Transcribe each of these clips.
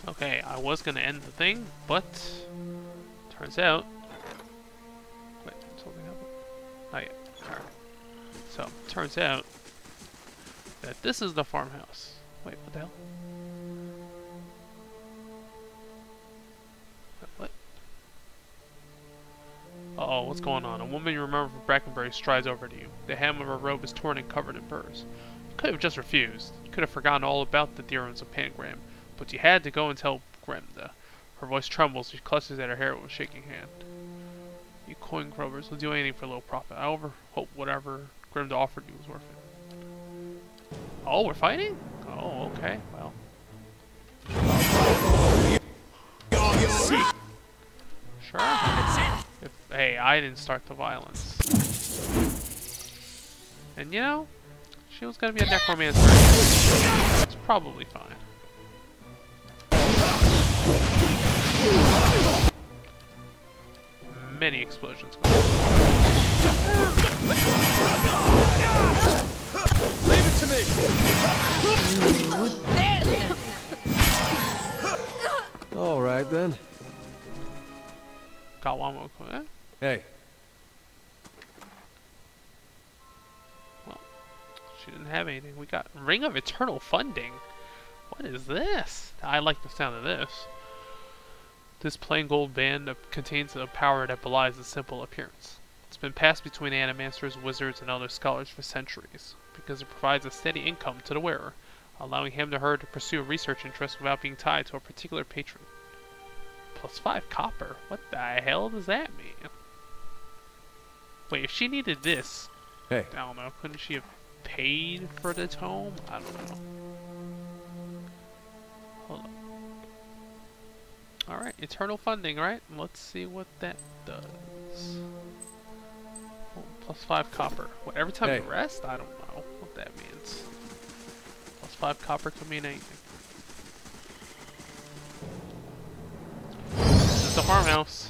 Okay, I was gonna end the thing, but turns out. Wait, something happened? Not yet. Alright. So, turns out that this is the farmhouse. Wait, what the hell? What? Uh-oh, what's going on? A woman you remember from Brackenbury strides over to you. The hem of her robe is torn and covered in burrs. You could have just refused. You could have forgotten all about the theorems of Pangram, but you had to go and tell Gremda. Her voice trembles, she clutches at her hair with a shaking hand. You coin grovers will do anything for a little profit. I hope whatever Gremda offered you was worth it. Oh, we're fighting? Oh, okay, well. Sure. Hey, I didn't start the violence. And you know, she was gonna be a necromancer. It's probably fine. Many explosions going on. Leave it to me! Alright then. Got one more. Hey. Well, she didn't have anything. We got Ring of Eternal Funding. What is this? I like the sound of this. This plain gold band contains a power that belies its simple appearance. It's been passed between animancers, wizards, and other scholars for centuries, because it provides a steady income to the wearer, allowing him or her to pursue a research interest without being tied to a particular patron. +5 copper? What the hell does that mean? Wait, if she needed this, hey. I don't know, couldn't she have paid for the tome? I don't know. Hold on. Alright, eternal funding, right? Let's see what that does. Oh, +5 copper. What, every time you rest? I don't know what that means. +5 copper could mean anything. This is the farmhouse.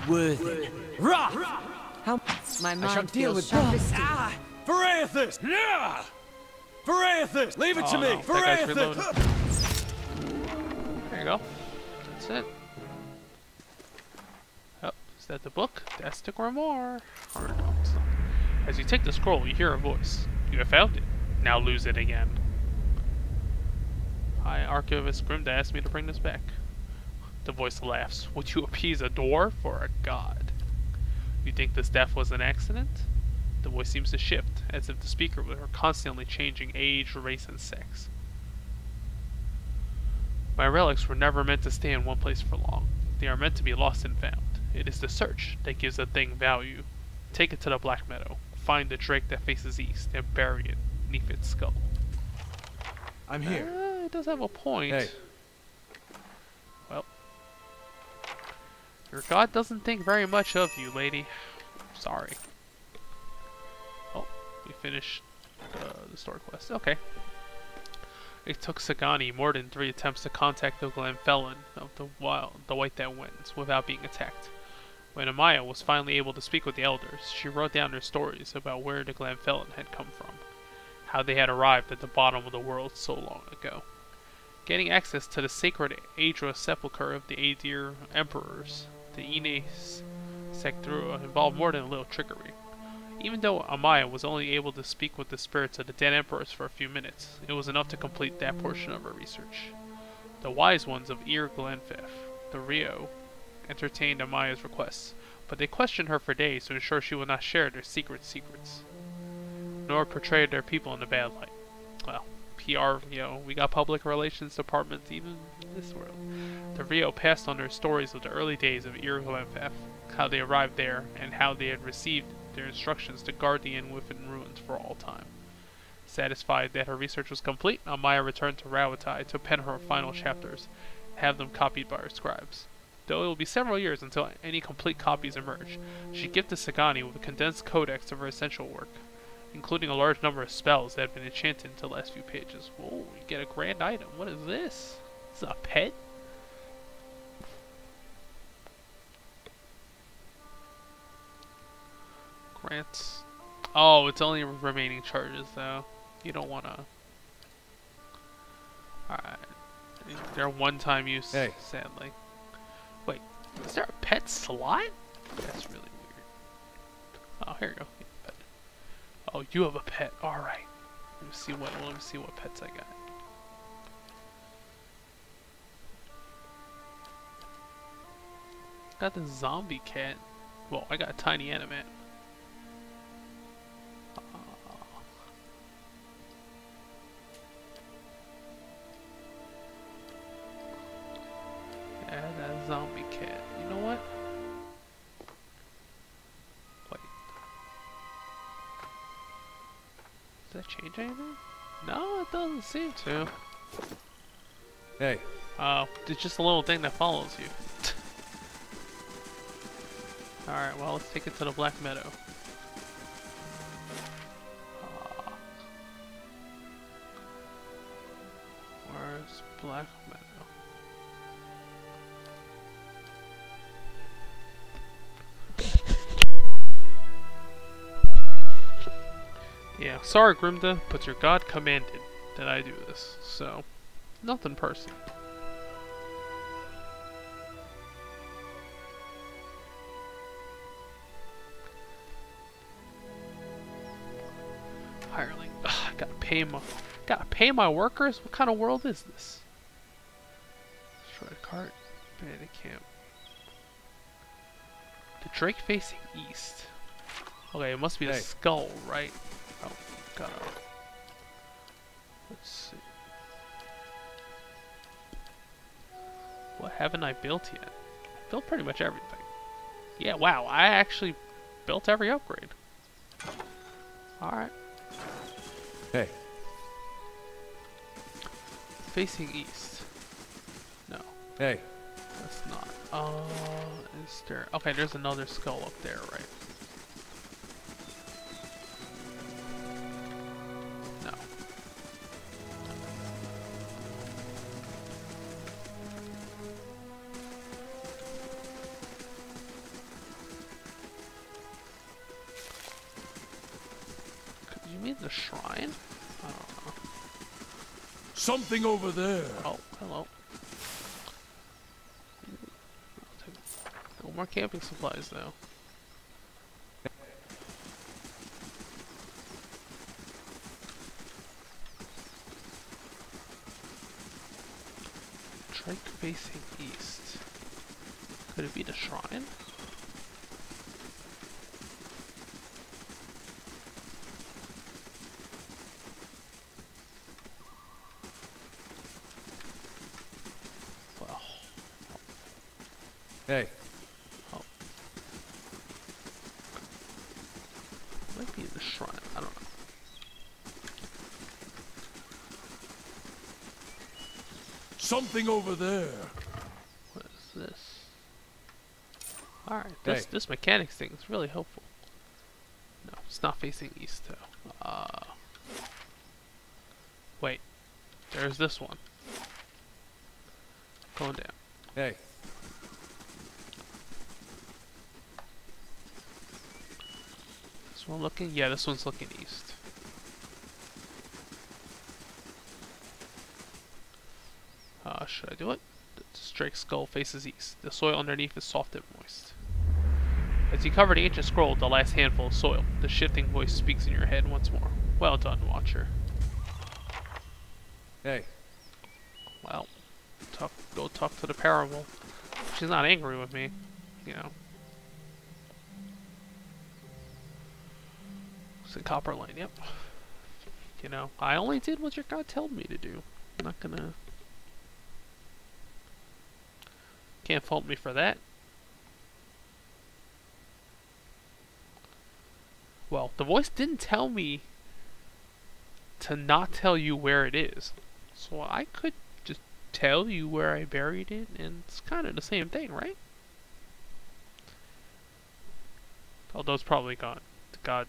Worth it. How my mind feels twisted. Verathis! Yeah! Verathis! Leave it to me! No, that guy's reloading. Verathis! There you go. That's it. Oh, is that the book? That's the grimoire. Or no, it's not. As you take the scroll, you hear a voice. You have found it. Now lose it again. Hi, Archivist Grimda asked me to bring this back. The voice laughs. Would you appease a dwarf or a god? You think this death was an accident? The voice seems to shift, as if the speaker were constantly changing age, race, and sex. My relics were never meant to stay in one place for long. They are meant to be lost and found. It is the search that gives a thing value. Take it to the Black Meadow. Find the drake that faces east, and bury it beneath its skull. I'm here. It does have a point. Hey. Well. Your god doesn't think very much of you, lady. Sorry. Oh, we finished the story quest. Okay. It took Sagani more than 3 attempts to contact the Glenfellan of the White That Wins without being attacked. When Amaya was finally able to speak with the elders, she wrote down their stories about where the Glenfellan had come from, how they had arrived at the bottom of the world so long ago. Getting access to the sacred Adra sepulchre of the Adir emperors, the Ines Sectrua, involved more than a little trickery. Even though Amaya was only able to speak with the spirits of the dead emperors for a few minutes, it was enough to complete that portion of her research. The wise ones of Ir Glenfef, the Rio, entertained Amaya's requests, but they questioned her for days to ensure she would not share their secrets, nor portray their people in a bad light. Well, PR, we got public relations departments even in this world. The Rio passed on their stories of the early days of Ir Glenfef, how they arrived there, and how they had received their instructions to guard the inn within ruins for all time. Satisfied that her research was complete, Amaya returned to Rawatai to pen her final chapters, have them copied by our scribes. Though it will be several years until any complete copies emerge, she gifted Sagani with a condensed codex of her essential work, including a large number of spells that have been enchanted into the last few pages. Whoa, you get a grand item. What is this? This is a pet? Grants. Oh, it's only remaining charges though. You don't wanna. Alright. They're one-time use, sadly. Wait, is there a pet slot? That's really weird. Oh, here you go. Oh, you have a pet. All right. Let me see what pets I got. Got the zombie cat. Well, I got a tiny animate. Yeah, that zombie cat. You know what? Wait. Does that change anything? No, it doesn't seem to. Hey. It's just a little thing that follows you. Alright, well, let's take it to the Black Meadow. Where's Black Meadow? Yeah, sorry Grimda, but your god commanded that I do this, so nothing personal. Hireling. Ugh, gotta pay my workers? What kind of world is this? Destroy the cart. Bandit camp. The Drake facing east. Okay, it must be the skull, right? Oh, god. Let's see. What haven't I built yet? I built pretty much everything. Yeah, wow, I actually built every upgrade. Alright. Hey. Facing east. No. Hey. That's not. Is there... Okay, there's another skull up there, right? No. You mean the shrine? I don't know. Something over there. Oh, hello. No more camping supplies, though. Drake facing east. Could it be the shrine? Well. Hey. Oh. Might be the shrine. I don't know. Something over there. What is this? Alright, this mechanics thing is really helpful. No, it's not facing east though. Wait. There's this one. Going down. Hey. This one looking? Yeah, this one's looking east. Should I do it? The Drake skull faces east. The soil underneath is soft and moist. As you cover the ancient scroll with the last handful of soil, the shifting voice speaks in your head once more. Well done, Watcher. Hey. Well, go talk to the parable. She's not angry with me, you know. It's a copper line, yep. You know, I only did what your god told me to do. I'm not gonna... Can't fault me for that. Well, the voice didn't tell me to not tell you where it is. So I could just tell you where I buried it, and it's kind of the same thing, right? Although it's probably gone. God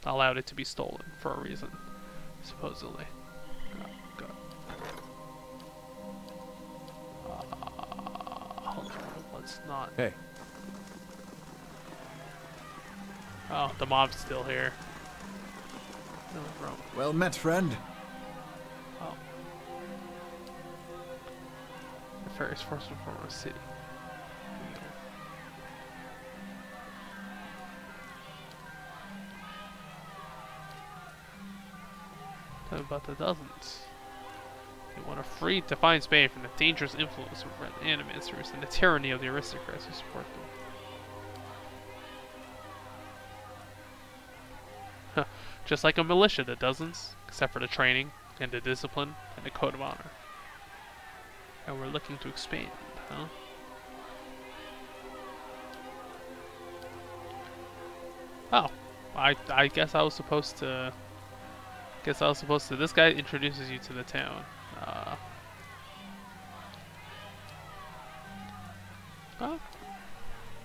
allowed it to be stolen for a reason, supposedly. Oh, God. Hold on, let's not. Hey. Oh, the mob's still here. No, wrong. Well met, friend. Oh. The ferry's first from a city. Tell me about the dozens. They want to free define Spain from the dangerous influence of red animancers and the tyranny of the aristocrats who support them. Just like a militia, the dozens, except for the training and the discipline and the code of honor. And we're looking to expand, huh? Oh, I guess I was supposed to. This guy introduces you to the town. Oh.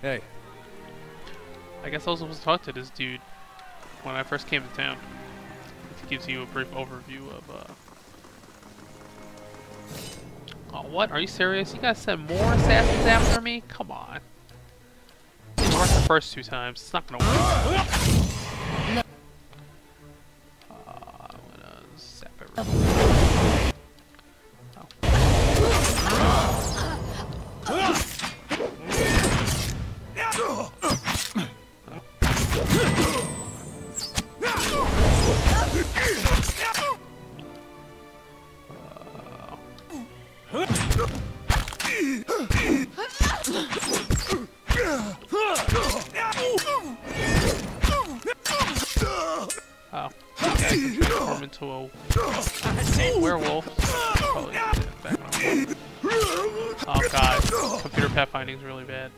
Hey. I guess I was supposed to talk to this dude when I first came to town. It gives you a brief overview of. Oh, what? Are you serious? You guys send more assassins after me? Come on. It worked the first 2 times. It's not gonna work. I'm gonna zap everything. Oh, okay. Transform into a werewolf. Probably back on. Oh god, computer pathfinding is really bad.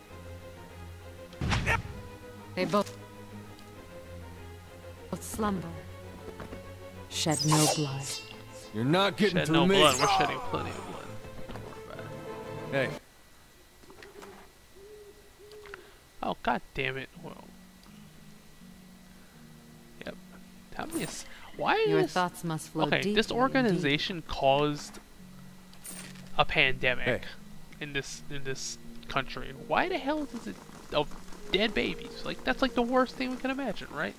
They both slumber. Shed no blood. You're not getting Shed through no me. blood. We're shedding plenty of blood. Don't worry about it. Hey. Oh god damn it! Well. Yep. How many? Why Your is thoughts must flow okay? deeply This organization caused a pandemic in this country. Why the hell is it of dead babies? Like that's like the worst thing we can imagine, right?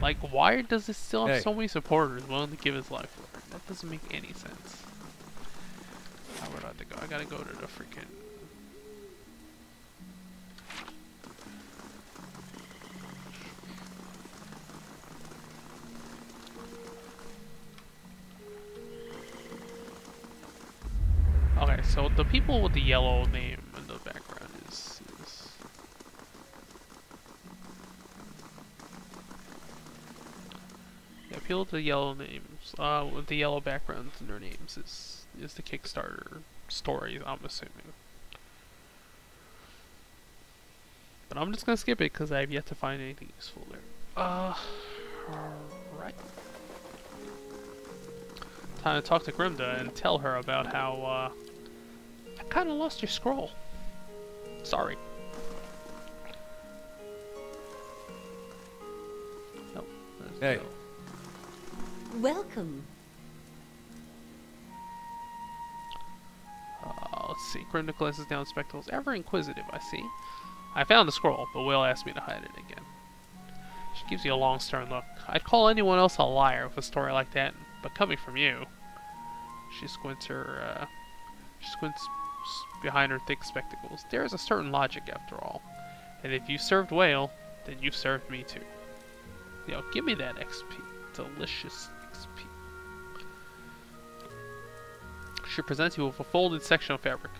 Like why does it still have so many supporters willing to give his life for it? That doesn't make any sense. Where do I have to go? I gotta go to the freaking. Okay, so the people with the yellow name in the background is yeah, people with the yellow names, with the yellow backgrounds in their names is the Kickstarter story, I'm assuming. But I'm just gonna skip it because I have yet to find anything useful there. Alright. Time to talk to Grimda and tell her about how, I kinda lost your scroll. Sorry. Oh, hey. No. Welcome. Let's see. Grimda glances down spectacles. Ever inquisitive, I see. I found the scroll, but Will asked me to hide it again. She gives you a long, stern look. I'd call anyone else a liar with a story like that, but coming from you. She squints behind her thick spectacles. There is a certain logic after all. And if you served Whale, then you've served me too. Yo, give me that XP. Delicious XP. She presents you with a folded section of fabric.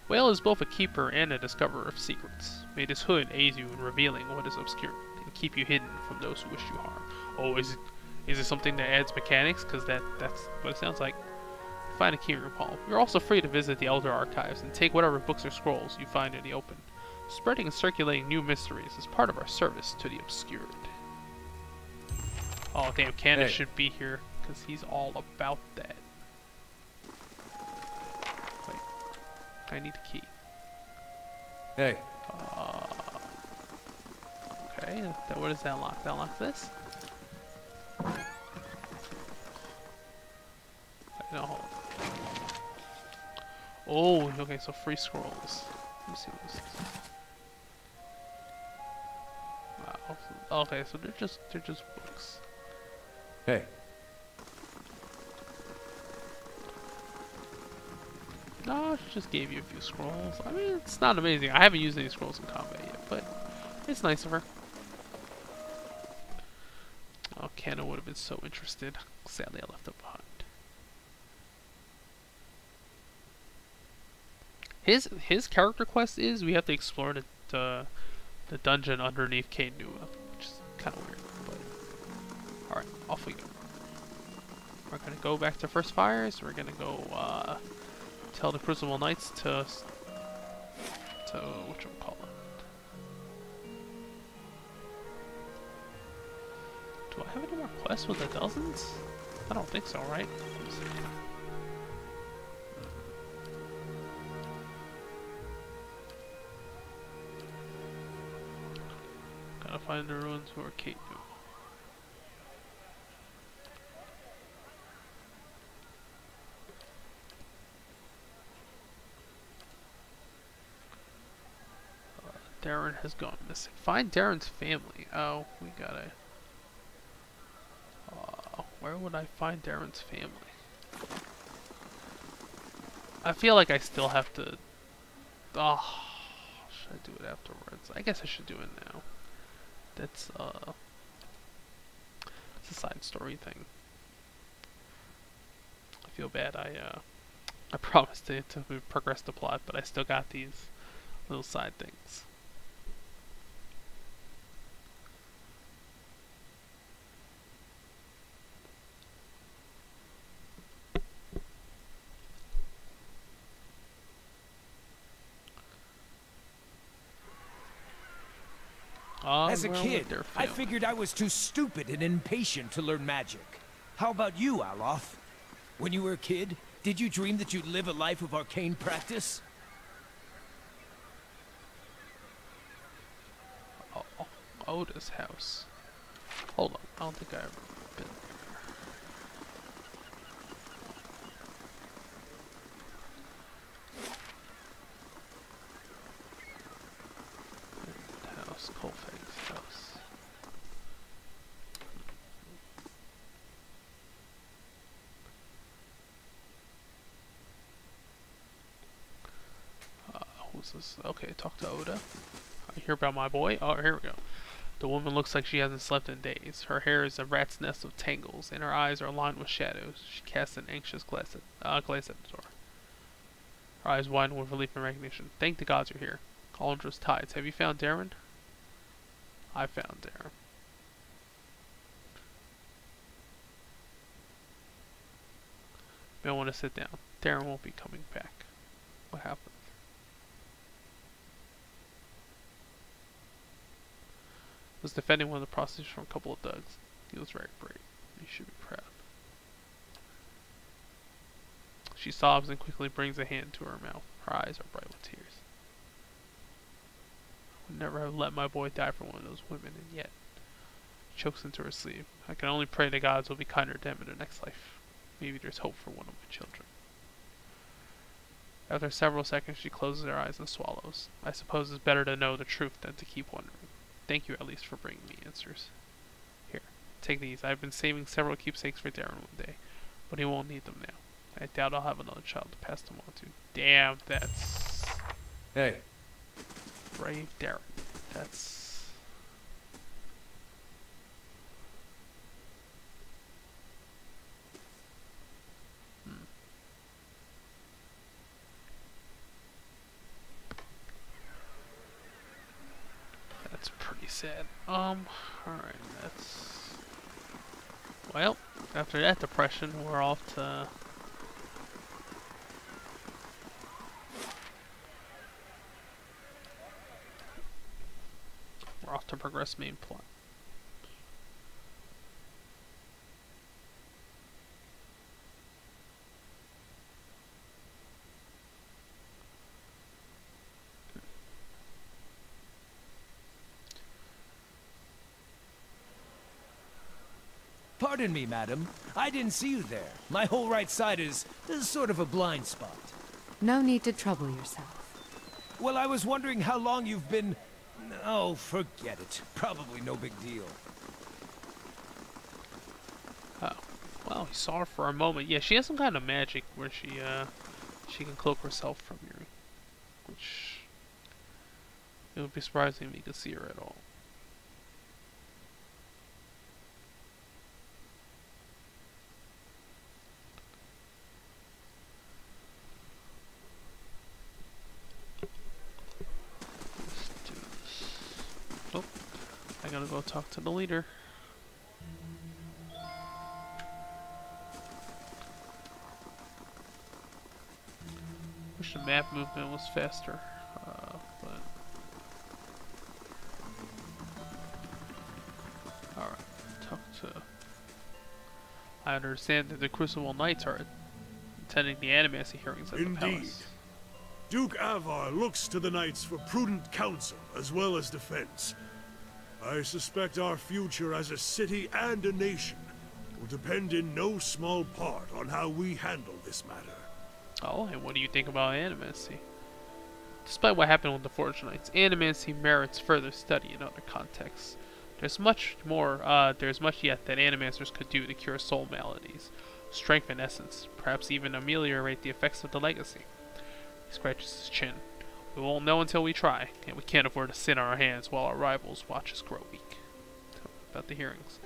Whale is both a keeper and a discoverer of secrets. May this hood aid you in revealing what is obscure and keep you hidden from those who wish you harm. Oh, is it something that adds mechanics? Because that's what it sounds like. Find a key in your palm. You're also free to visit the Elder Archives and take whatever books or scrolls you find in the open. Spreading and circulating new mysteries is part of our service to the obscured. Oh damn, Candace should be here because he's all about that. I need a key. Hey. Okay, what does that unlock? That unlocks this? No, hold on. Oh, okay, so free scrolls. Let me see what this is. Wow. Okay, so they're just books. Hey. No, she just gave you a few scrolls. I mean, it's not amazing. I haven't used any scrolls in combat yet, but it's nice of her. Oh, Kanna would have been so interested. Sadly, I left her behind. His character quest is we have to explore the dungeon underneath Cain Nua, which is kind of weird. But all right, off we go. We're gonna go back to First Fires. We're gonna go tell the Crucible Knights to whatchamacallit. Do I have any more quests with the dozens? I don't think so, right? Let me see. Gotta find the ruins where Kate knew. Darren has gone missing. Find Darren's family. Oh, we gotta... where would I find Darren's family? I feel like I still have to... Oh, should I do it afterwards? I guess I should do it now. That's, it's a side story thing. I feel bad. I promised to progress the plot, but I still got these little side things. As a kid, I figured I was too stupid and impatient to learn magic. How about you, Aloth? When you were a kid, did you dream that you'd live a life of arcane practice? Oh, Oda's house. Hold on, I don't think I ever been there. House, Colfax house. Who's this? Okay, talk to Oda. I hear about my boy. Oh, here we go. The woman looks like she hasn't slept in days. Her hair is a rat's nest of tangles, and her eyes are lined with shadows. She casts an anxious glance at the door. Her eyes widen with relief and recognition. Thank the gods you're here. Aldra's tides. Have you found Darren? I found Darren. You don't want to sit down. Darren won't be coming back. What happened? Was defending one of the prostitutes from a couple of thugs. He was very brave. You should be proud. She sobs and quickly brings a hand to her mouth. Her eyes are bright with tears. I would never have let my boy die for one of those women, and yet she chokes into her sleeve. I can only pray the gods will be kinder to him in the next life. Maybe there's hope for one of my children. After several seconds, she closes her eyes and swallows. I suppose it's better to know the truth than to keep wondering. Thank you at least for bringing me answers. Here, take these. I've been saving several keepsakes for Darren one day, but he won't need them now. I doubt I'll have another child to pass them on to. Damn, that's... Hey. Brave Darren. That's... That's pretty sad. Alright, that's... Well, after that depression, we're off to... We're off to progress main plot. Pardon me, madam. I didn't see you there. My whole right side is sort of a blind spot. No need to trouble yourself. Well, I was wondering how long you've been... Oh, forget it. Probably no big deal. Oh. Well, he saw her for a moment. Yeah, she has some kind of magic where she can cloak herself from you. Which... It would be surprising if you could see her at all. Oh, I gotta go talk to the leader. Wish the map movement was faster, but... Alright, talk to... I understand that the Crucible Knights are attending the Animancy hearings at the palace. Duke Avar looks to the Knights for prudent counsel as well as defense. I suspect our future as a city and a nation will depend in no small part on how we handle this matter. Oh, and what do you think about Animancy? Despite what happened with the Forge Knights, Animancy merits further study in other contexts. There's much yet that Animancers could do to cure soul maladies, strengthen essence, perhaps even ameliorate the effects of the legacy. He scratches his chin. We won't know until we try, and we can't afford to sit on our hands while our rivals watch us grow weak. About the hearings.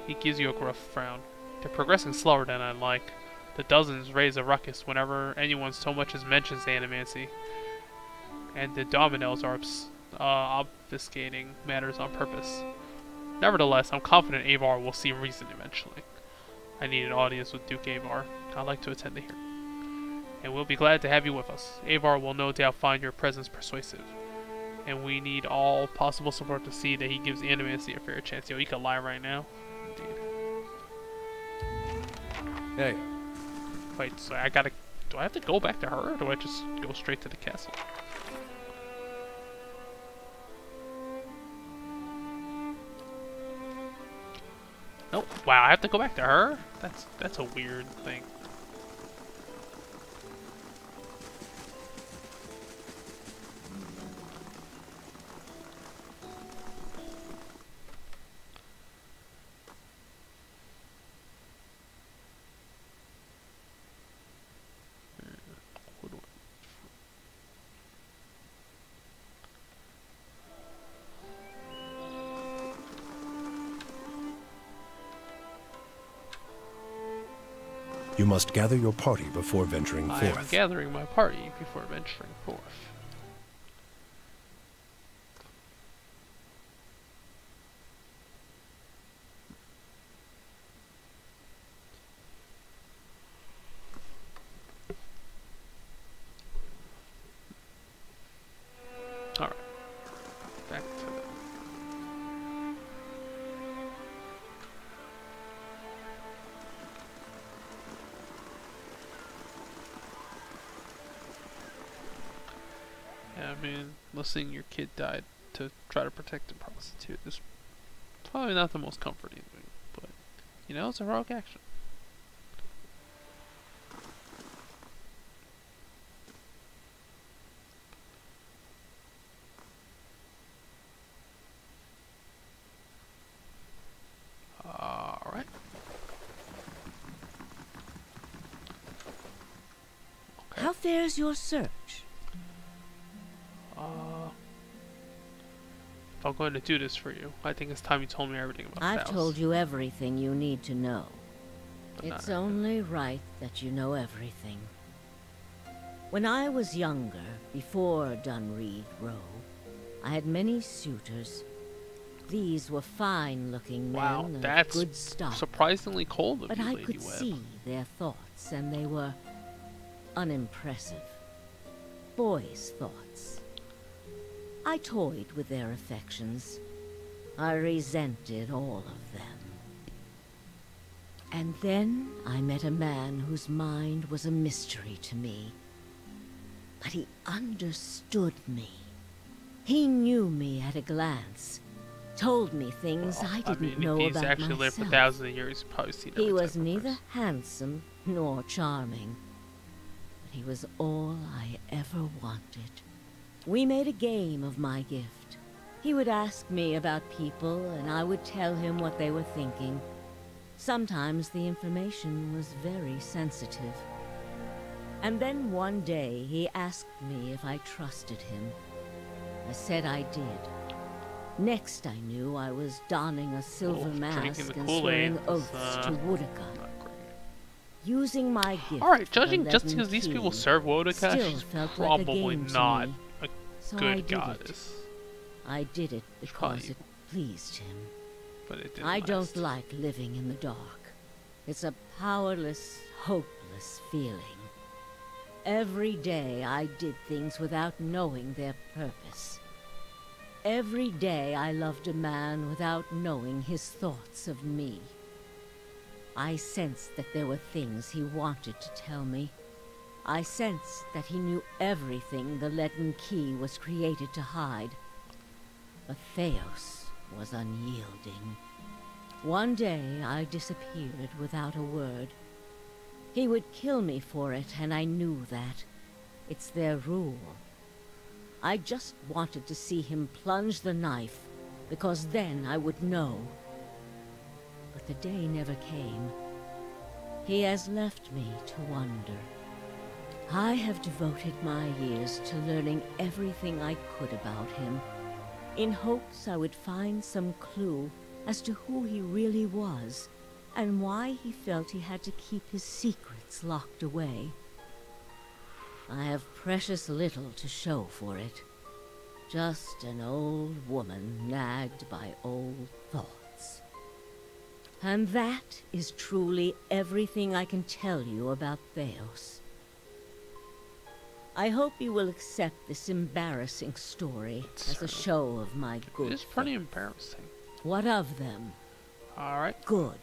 He gives you a gruff frown. They're progressing slower than I'd like. The dozens raise a ruckus whenever anyone so much as mentions Animancy. And the Dominels are obfuscating matters on purpose. Nevertheless, I'm confident Avar will see reason eventually. I need an audience with Duke Avar. I'd like to attend the hearing. And we'll be glad to have you with us. Avar will no doubt find your presence persuasive. And we need all possible support to see that he gives Animancy a fair chance. Yo, he could lie right now. Indeed. Hey. Wait, so do I have to go back to her, or do I just go straight to the castle? Nope. Wow, I have to go back to her? That's a weird thing. You must gather your party before venturing forth. I am gathering my party before venturing forth. Alright. Back to the... Yeah, I mean, listening your kid died to try to protect a prostitute is probably not the most comforting thing, but, you know, it's a heroic action. Alright. Okay. How fares your search? If I'm going to do this for you, I think it's time you told me everything about the I've house. told you everything you need to know. But It's not only right that you know everything. When I was younger, before Dunreed Row, I had many suitors. These were fine-looking men Wow, of that's good stock. surprisingly cold of But you, I Lady could Webb. see their thoughts, and they were unimpressive. Boys' thoughts. I toyed with their affections. I resented all of them. And then I met a man whose mind was a mystery to me. But he understood me. He knew me at a glance, told me things I didn't know if he's about actually lived for myself. thousands of years, he's probably seen every He was type of neither person. handsome nor charming, but he was all I ever wanted. We made a game of my gift. He would ask me about people, and I would tell him what they were thinking. Sometimes the information was very sensitive. And then one day, he asked me if I trusted him. I said I did. Next I knew, I was donning a silver mask and swearing oaths to Woodica. Using my gift. Alright, judging just because these people serve Woodica, she's probably not a good goddess. I did it because it pleased him. But it didn't I don't last. like living in the dark. It's a powerless, hopeless feeling. Every day I did things without knowing their purpose. Every day I loved a man without knowing his thoughts of me. I sensed that there were things he wanted to tell me. I sensed that he knew everything the leaden key was created to hide. But Theos was unyielding. One day I disappeared without a word. He would kill me for it, and I knew that. It's their rule. I just wanted to see him plunge the knife, because then I would know. But the day never came. He has left me to wonder. I have devoted my years to learning everything I could about him, in hopes I would find some clue as to who he really was, and why he felt he had to keep his secrets locked away. I have precious little to show for it. Just an old woman nagged by old thoughts. And that is truly everything I can tell you about Theos. I hope you will accept this embarrassing story as a show of my good It's pretty faith. embarrassing. What of them? Alright. Good.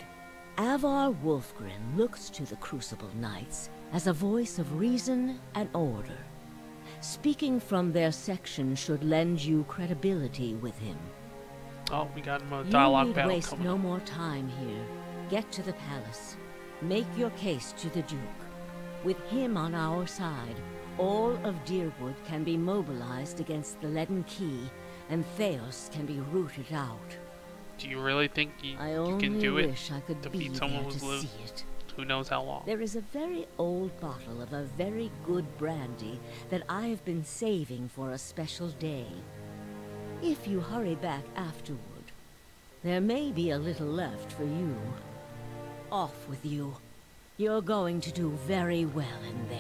Avar Wolfgren looks to the Crucible Knights as a voice of reason and order. Speaking from their section should lend you credibility with him. Oh, we got a You dialogue need battle waste coming no up. more time here. Get to the palace. Make your case to the Duke. With him on our side, all of Deerwood can be mobilized against the Leaden Key, and Theos can be rooted out. Do you really think you I can only do it? wish I could be Defeat someone there who's to lived see it. who knows how long? There is a very old bottle of a very good brandy that I have been saving for a special day. If you hurry back afterward, there may be a little left for you. Off with you. You're going to do very well in there.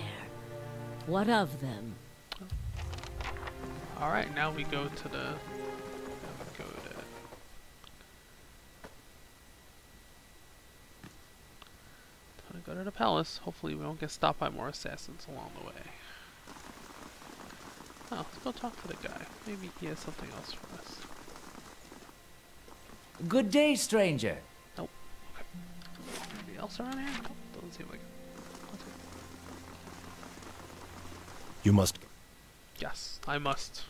What of them? Alright, now we go to the... Go to the palace. Hopefully we won't get stopped by more assassins along the way. Oh, let's go talk to the guy. Maybe he has something else for us. Good day, stranger. Nope. Okay. Anybody else around here? Nope. Doesn't seem like it. Okay. You must. Yes, I must.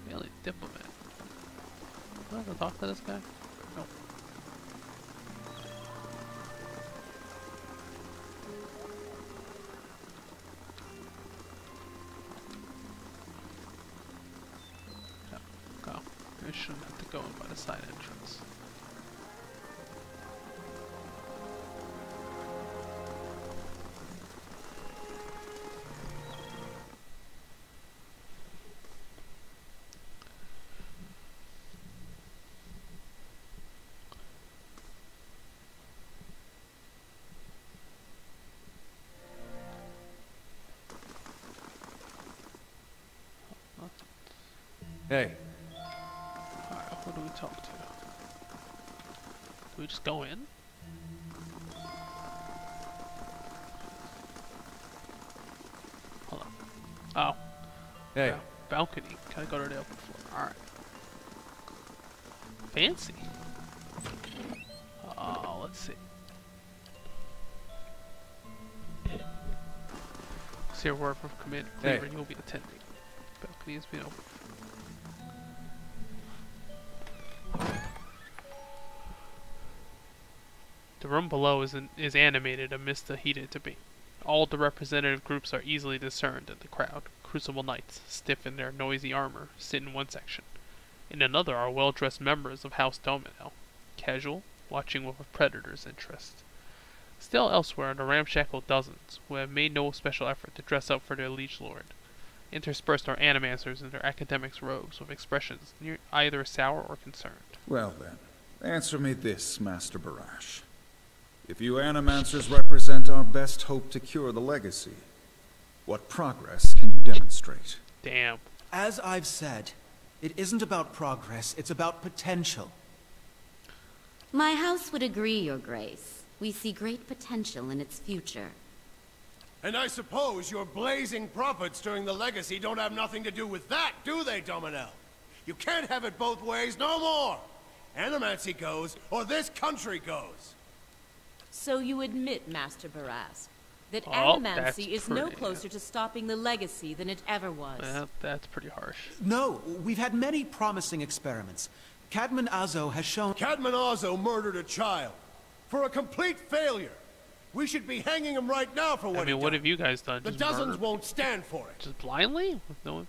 Really, diplomat. Do I have to talk to this guy? Nope. Yeah, go. I shouldn't have to go in by the side entrance. Hey. Alright, who do we talk to? Do we just go in? Hold on. Oh. Hey. Yeah, balcony. Gotta go to the upper floor. Alright. Fancy. Let's see. See a word from command. Hey. You'll be attending. Balcony has been open. The room below is animated amidst the heated debate. All the representative groups are easily discerned in the crowd. Crucible knights, stiff in their noisy armor, sit in one section. In another are well-dressed members of House Domino, casual, watching with a predator's interest. Still elsewhere are the ramshackle dozens, who have made no special effort to dress up for their liege lord. Interspersed are animancers in their academics' robes with expressions either sour or concerned. Well then, answer me this, Master Barash. If you Animancers represent our best hope to cure the legacy, what progress can you demonstrate? Damn. As I've said, it isn't about progress, it's about potential. My house would agree, Your Grace. We see great potential in its future. And I suppose your blazing profits during the legacy don't have nothing to do with that, do they, Dominel? You can't have it both ways no more! Animancy goes, or this country goes! So you admit, Master Barask, that Oh, Animancy is no pretty, closer to stopping the legacy than it ever was. That's pretty harsh. No, we've had many promising experiments. Cadman Azo has shown— Cadman Azo murdered a child. For a complete failure. We should be hanging him right now for what I mean, what have you guys done? The Just dozens murder? won't stand for it. Just blindly? With no one?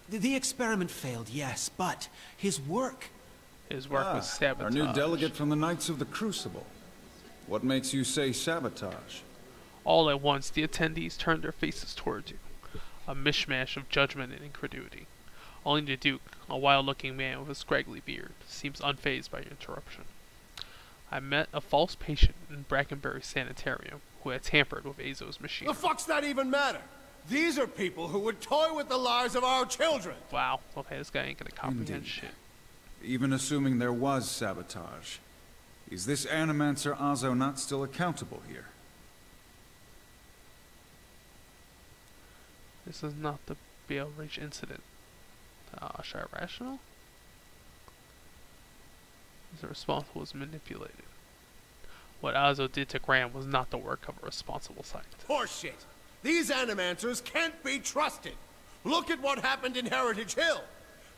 The experiment failed, yes, but his work— His work was sabotage. Our new delegate from the Knights of the Crucible. What makes you say sabotage? All at once, the attendees turned their faces towards you. A mishmash of judgment and incredulity. Only the Duke, a wild-looking man with a scraggly beard, seems unfazed by your interruption. I met a false patient in Brackenbury Sanitarium who had tampered with Azo's machine. The fuck's that even matter? These are people who would toy with the lives of our children. Wow. Okay, this guy ain't gonna comprehend Indeed. shit. Even assuming there was sabotage, is this Animancer Azo not still accountable here? This is not the Bale Ridge incident. Should I rational? The responsible was manipulated. What Azo did to Graham was not the work of a responsible scientist. Horseshit. These Animancers can't be trusted. Look at what happened in Heritage Hill.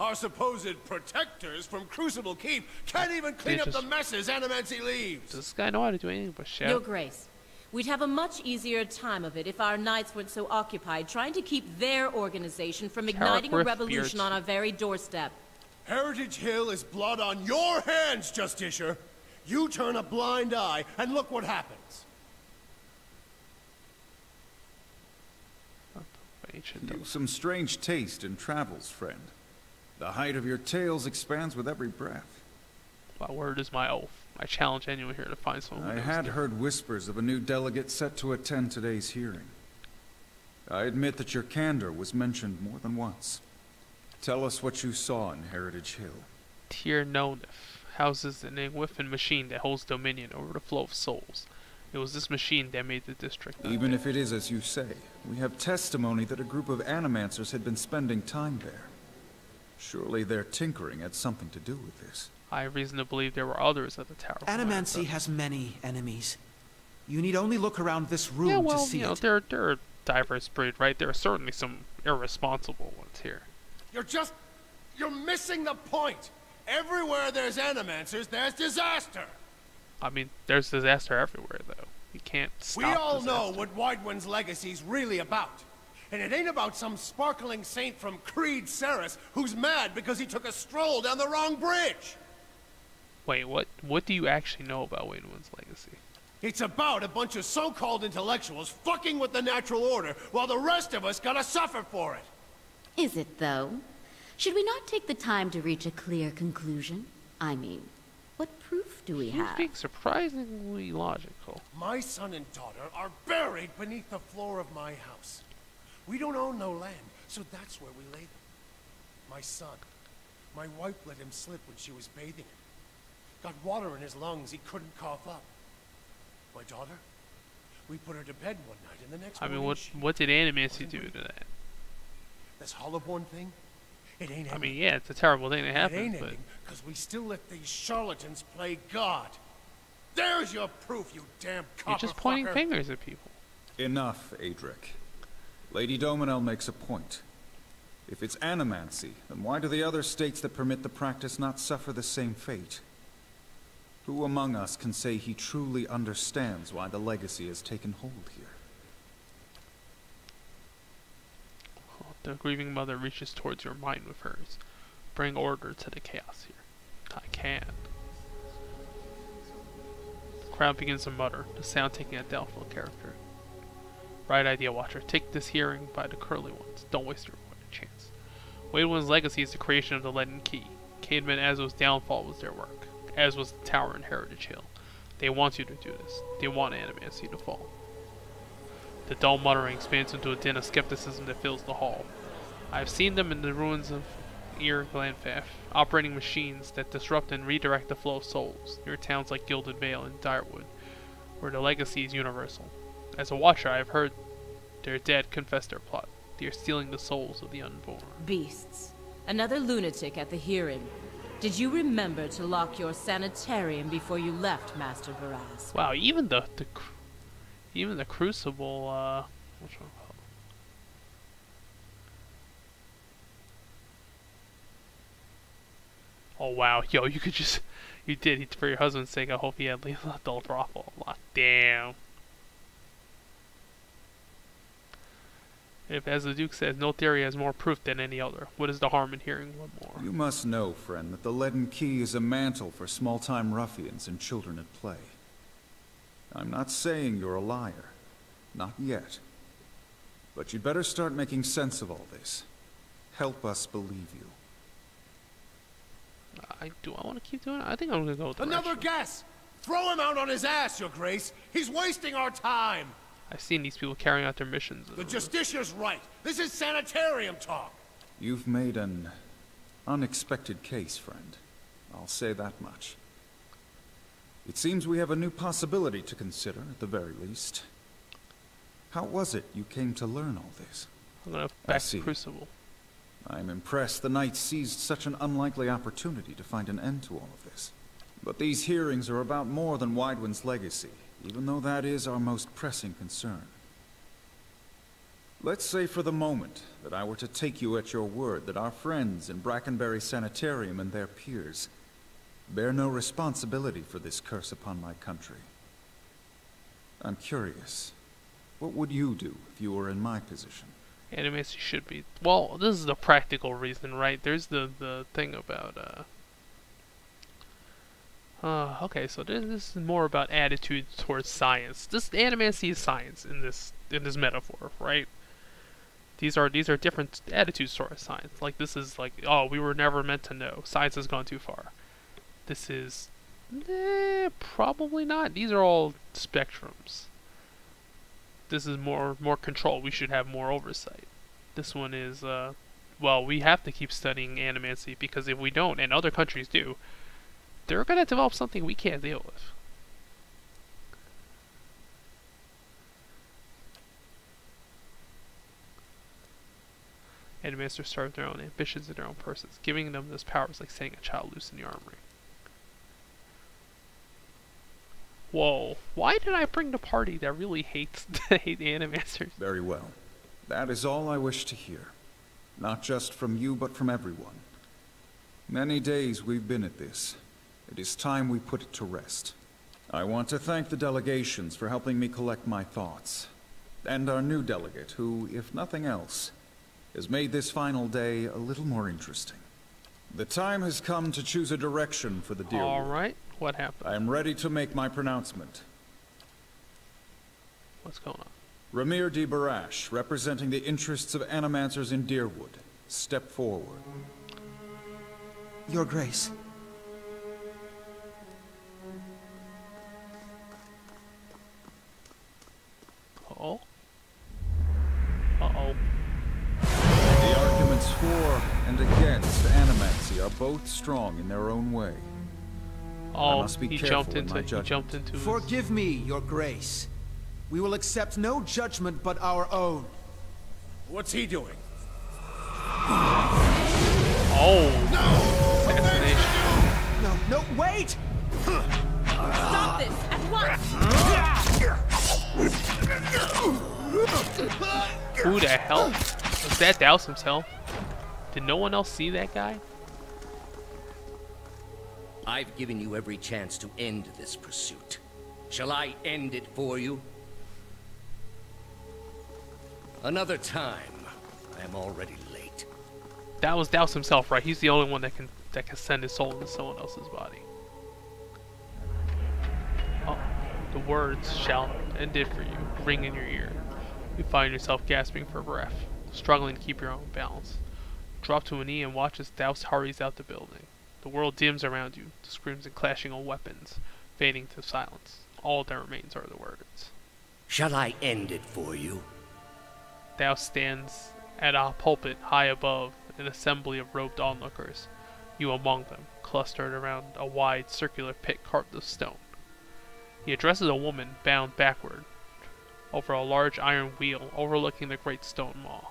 Our supposed protectors from Crucible Keep can't even clean up the messes Animancy leaves. Does this guy know how to do anything but shout? Your Grace, we'd have a much easier time of it if our knights weren't so occupied trying to keep their organization from igniting a revolution on our very doorstep. Heritage Hill is blood on your hands, Justiciar. You turn a blind eye, and look what happens. You've some strange taste in travels, friend. The height of your tales expands with every breath. My word is my oath. I challenge anyone here to find someone who I knows had different. heard whispers of a new delegate set to attend today's hearing. I admit that your candor was mentioned more than once. Tell us what you saw in Heritage Hill. Tir Nonif houses an Ingwifin machine that holds dominion over the flow of souls. It was this machine that made the district. Even if it is as you say, we have testimony that a group of Animancers had been spending time there. Surely their tinkering had something to do with this. I have reason to believe there were others at the tower. Animancy has many enemies. You need only look around this room Yeah, well, to see you know, it. they're a diverse breed, right? There are certainly some irresponsible ones here. You're missing the point. Everywhere there's Animancers, there's disaster. I mean, there's disaster everywhere, though. You can't stop We all disaster. know what Widewind's legacy's really about. And it ain't about some sparkling saint from Creed Ceres who's mad because he took a stroll down the wrong bridge. Wait, what? What do you actually know about Widewind's legacy? It's about a bunch of so-called intellectuals fucking with the natural order while the rest of us gotta suffer for it. Is it, though? Should we not take the time to reach a clear conclusion? I mean, what proof do we You're have? being surprisingly logical. My son and daughter are buried beneath the floor of my house. We don't own no land, so that's where we lay them. My son, My wife let him slip when she was bathing him. Got water in his lungs, he couldn't cough up. My daughter? We put her to bed one night, and the next morning what did Animancy do to that? This Hollowborn thing? It ain't ending. I mean, yeah, it's a terrible thing that happened, it ain't ending, because we still let these charlatans play God. There's your proof, you damn copper. You're just pointing fingers at people. Enough, Adric. Lady Dominel makes a point. If it's Animancy, then why do the other states that permit the practice not suffer the same fate? Who among us can say he truly understands why the legacy has taken hold here? The grieving mother reaches towards your mind with hers. Bring order to the chaos here. I can. The crowd begins to mutter, the sound taking a doubtful character. Right idea, Watcher. Take this hearing by the curly ones. Don't waste your chance. Waylwin's legacy is the creation of the leaden key. Caedmon Azzo's downfall was their work, as was the tower in Heritage Hill. They want you to do this. They want Animancy to fall. The dull muttering expands into a din of skepticism that fills the hall. I have seen them in the ruins of Ir Glanfaf, operating machines that disrupt and redirect the flow of souls, near towns like Gilded Vale and Direwood, where the legacy is universal. As a watcher, I have heard their dead confess their plot. They are stealing the souls of the unborn. Beasts. Another lunatic at the hearing. Did you remember to lock your sanitarium before you left, Master Baras? Wow, even the Crucible, what's wrong? Oh wow, yo, you could just, you did, for your husband's sake, I hope he had left the brothel locked. Damn. If, as the Duke says, no theory has more proof than any other, what is the harm in hearing one more? You must know, friend, that the leaden key is a mantle for small-time ruffians and children at play. I'm not saying you're a liar. Not yet. But you'd better start making sense of all this. Help us believe you. Do I want to keep doing it? I think I'm going to go with the Another guess! Throw him out on his ass, Your Grace! He's wasting our time! I've seen these people carrying out their missions. The Justicia's right. This is sanitarium talk. You've made an unexpected case, friend. I'll say that much. It seems we have a new possibility to consider, at the very least. How was it you came to learn all this? I'm going to back to Crucible. I'm impressed the Knights seized such an unlikely opportunity to find an end to all of this. But these hearings are about more than Waidwen's legacy, even though that is our most pressing concern. Let's say for the moment that I were to take you at your word that our friends in Brackenbury Sanitarium and their peers bear no responsibility for this curse upon my country. I'm curious, what would you do if you were in my position? Animancy should be... Well, this is the practical reason, right? There's the thing about... okay, so this is more about attitudes towards science. This Animancy is science in this metaphor, right? These are different attitudes towards science. Like, this is like, oh, we were never meant to know. Science has gone too far. This is... probably not. These are all spectrums. This is more control. We should have more oversight. This one is, well, we have to keep studying Animancy, because if we don't, and other countries do, they're going to develop something we can't deal with. Animancers serve their own ambitions in their own persons. Giving them this power is like setting a child loose in the armory. Whoa, why did I bring the party that really hates Animancers? Very well. That is all I wish to hear. Not just from you, but from everyone. Many days we've been at this. It is time we put it to rest. I want to thank the delegations for helping me collect my thoughts. And our new delegate, who, if nothing else, has made this final day a little more interesting. The time has come to choose a direction for the Deerwood. Alright, what happened? I am ready to make my pronouncement. What's going on? Ramir de Barash, representing the interests of Animancers in Deerwood. Step forward. Your Grace. Uh-oh. Uh-oh. The arguments for and against Animancy are both strong in their own way. Oh, I must be careful in my judgment. Forgive me, Your Grace. We will accept no judgment but our own. What's he doing? Oh. No! Assassination. No, wait! Stop this at once! Who the hell? Was that Douse himself? Did no one else see that guy? I've given you every chance to end this pursuit. Shall I end it for you? Another time. I am already late. That was Douse himself, right? He's the only one that can send his soul into someone else's body. Oh, the words "shall end it for you" ring in your ear. You find yourself gasping for breath, struggling to keep your own balance. Drop to a knee and watch as Douse hurries out the building. The world dims around you, the screams and clashing of weapons, fading to silence. All that remains are the words. Shall I end it for you? Douse stands at a pulpit high above an assembly of robed onlookers, you among them, clustered around a wide circular pit carved of stone. He addresses a woman bound backward over a large iron wheel overlooking the great stone maw.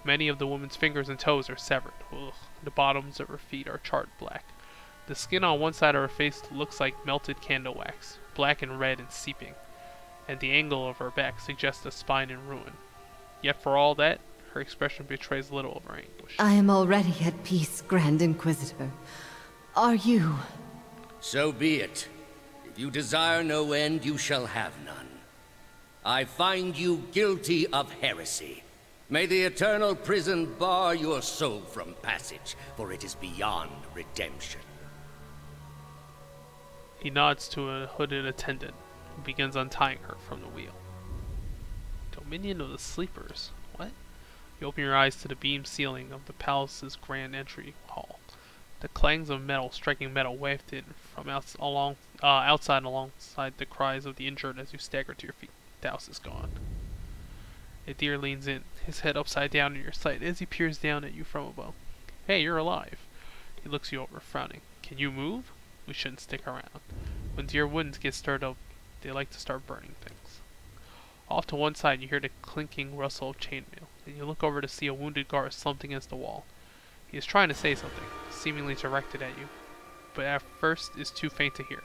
Many of the woman's fingers and toes are severed. Ugh. The bottoms of her feet are charred black. The skin on one side of her face looks like melted candle wax, black and red and seeping, and the angle of her back suggests a spine in ruin. Yet for all that, her expression betrays little of her anguish. I am already at peace, Grand Inquisitor. Are you? So be it. If you desire no end, you shall have none. I find you guilty of heresy. May the eternal prison bar your soul from passage, for it is beyond redemption. He nods to a hooded attendant, who begins untying her from the wheel. Dominion of the Sleepers? What? You open your eyes to the beamed ceiling of the palace's grand entry hall. The clangs of metal striking metal wafted from outside alongside the cries of the injured as you stagger to your feet. Douse is gone. A deer leans in, his head upside down in your sight as he peers down at you from above. Hey, you're alive. He looks you over, frowning. Can you move? We shouldn't stick around. When deer wounds get stirred up, they like to start burning things. Off to one side, you hear the clinking rustle of chainmail, and you look over to see a wounded guard slumped against the wall. He is trying to say something, seemingly directed at you, but at first is too faint to hear.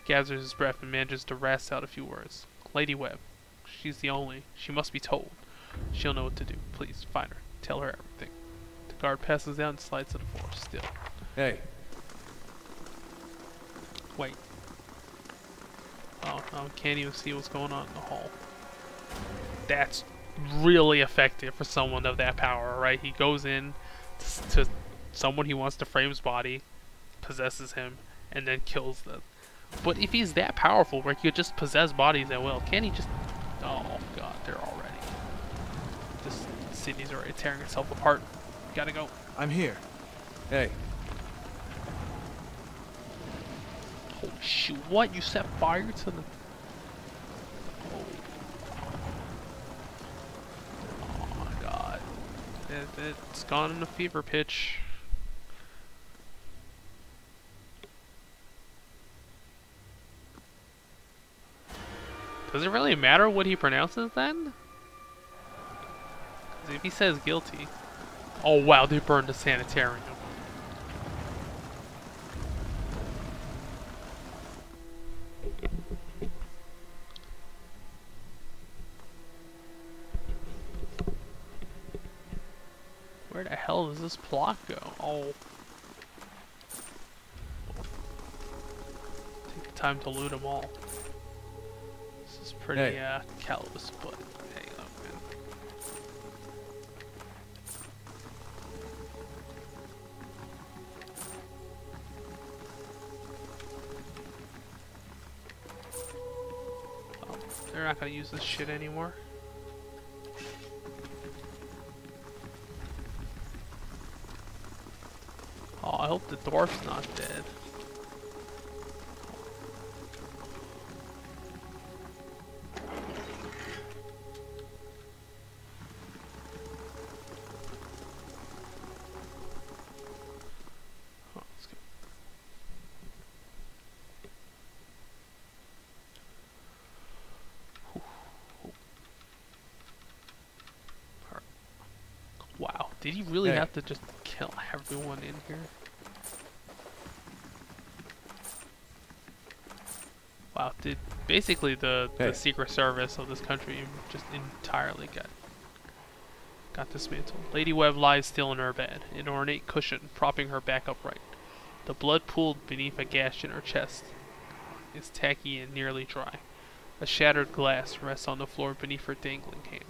He gathers his breath and manages to rasp out a few words. Lady Webb. She's the only. She must be told. She'll know what to do. Please, find her. Tell her everything. The guard passes down and slides to the floor, still. Hey. Wait. Oh, I can't even see what's going on in the hall. That's really effective for someone of that power, right? He goes in to someone he wants to frame his body, possesses him, and then kills them. But if he's that powerful where he could just possess bodies at will, can't he just... Oh god, they're already... This city's already tearing itself apart. Gotta go. I'm here. Hey. Holy shoot, what? You set fire to the... Oh my god. It's gone in a fever pitch. Does it really matter what he pronounces then? 'Cause if he says guilty... Oh wow, they burned the sanitarium. Where the hell does this plot go? Oh. Take the time to loot them all. This is pretty callous, but hey, look, man. Oh, they're not gonna use this shit anymore. Oh, I hope the dwarf's not dead. Did he really have to just kill everyone in here? Wow, basically the Secret Service of this country just entirely got dismantled. Lady Webb lies still in her bed, an ornate cushion propping her back upright. The blood pooled beneath a gash in her chest is tacky and nearly dry. A shattered glass rests on the floor beneath her dangling hand.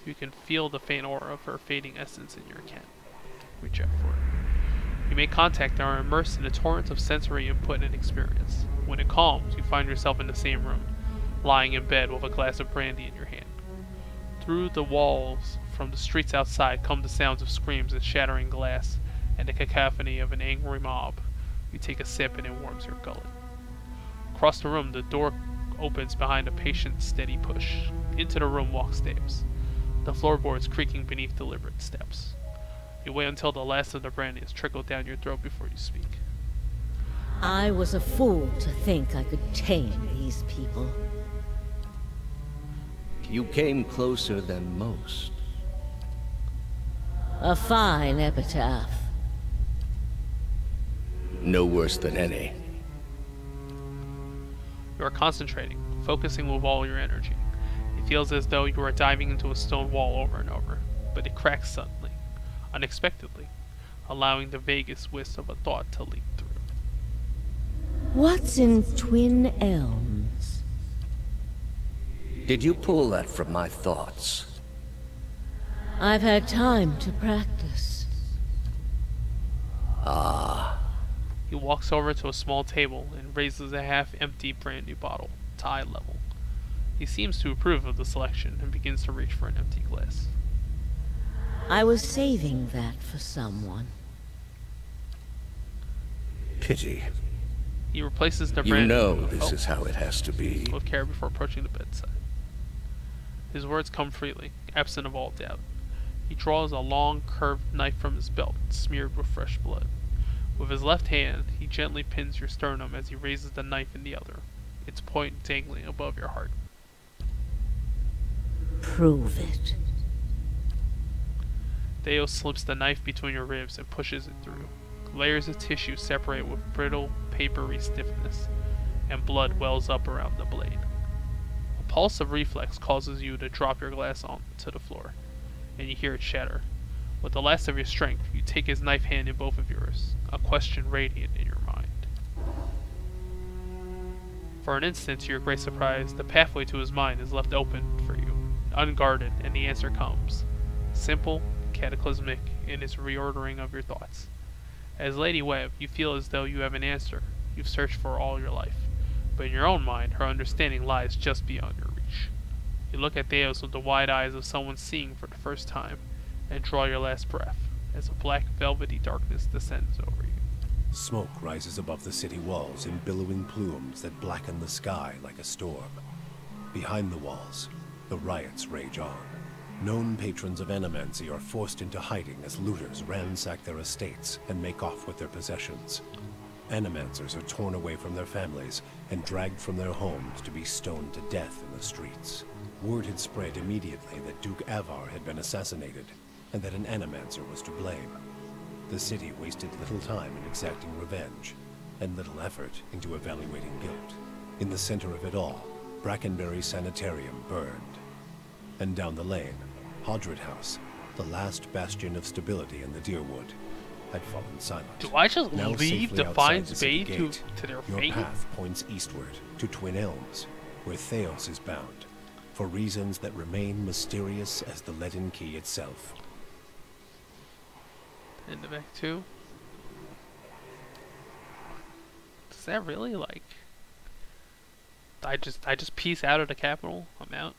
You can feel the faint aura of her fading essence in your cat. Reach out for it. You make contact and are immersed in a torrent of sensory input and experience. When it calms, you find yourself in the same room, lying in bed with a glass of brandy in your hand. Through the walls, from the streets outside, come the sounds of screams and shattering glass, and the cacophony of an angry mob. You take a sip and it warms your gullet. Across the room, the door opens behind a patient, steady push. Into the room walks Daves, the floorboards creaking beneath deliberate steps. You wait until the last of the brandy has trickled down your throat before you speak. I was a fool to think I could tame these people. You came closer than most. A fine epitaph. No worse than any. You are concentrating, focusing with all your energy. It feels as though you are diving into a stone wall over and over, but it cracks suddenly, unexpectedly, allowing the vaguest wisp of a thought to leak through. What's in Twin Elms? Did you pull that from my thoughts? I've had time to practice. Ah. He walks over to a small table and raises a half-empty brandy bottle to eye level. He seems to approve of the selection and begins to reach for an empty glass. I was saving that for someone. Pity. He replaces the brandy. You know this is how it has to be. With care before approaching the bedside. His words come freely, absent of all doubt. He draws a long, curved knife from his belt, smeared with fresh blood. With his left hand, he gently pins your sternum as he raises the knife in the other, its point dangling above your heart. Prove it. Deo slips the knife between your ribs and pushes it through. Layers of tissue separate with brittle, papery stiffness, and blood wells up around the blade. A pulse of reflex causes you to drop your glass onto the floor, and you hear it shatter. With the last of your strength, you take his knife hand in both of yours, a question radiant in your mind. For an instant, to your great surprise, the pathway to his mind is left open for you, unguarded, and the answer comes. Simple, cataclysmic, in its reordering of your thoughts. As Lady Webb, you feel as though you have an answer you've searched for all your life, but in your own mind, her understanding lies just beyond your reach. You look at Deos with the wide eyes of someone seeing for the first time, and draw your last breath, as a black velvety darkness descends over you. Smoke rises above the city walls in billowing plumes that blacken the sky like a storm. Behind the walls, the riots rage on. Known patrons of Animancy are forced into hiding as looters ransack their estates and make off with their possessions. Animancers are torn away from their families and dragged from their homes to be stoned to death in the streets. Word had spread immediately that Duke Avar had been assassinated, and that an Animancer was to blame. The city wasted little time in exacting revenge, and little effort into evaluating guilt. In the center of it all, Brackenberry Sanitarium burned. And down the lane, Hodred House, the last bastion of stability in the Deerwood, had fallen silent. Do I just now leave Defiance Bay to their your fate? path points eastward to Twin Elms, where Theos is bound, for reasons that remain mysterious as the leaden key itself. In the back too? Does that really like... I just peace out of the capital? I'm out?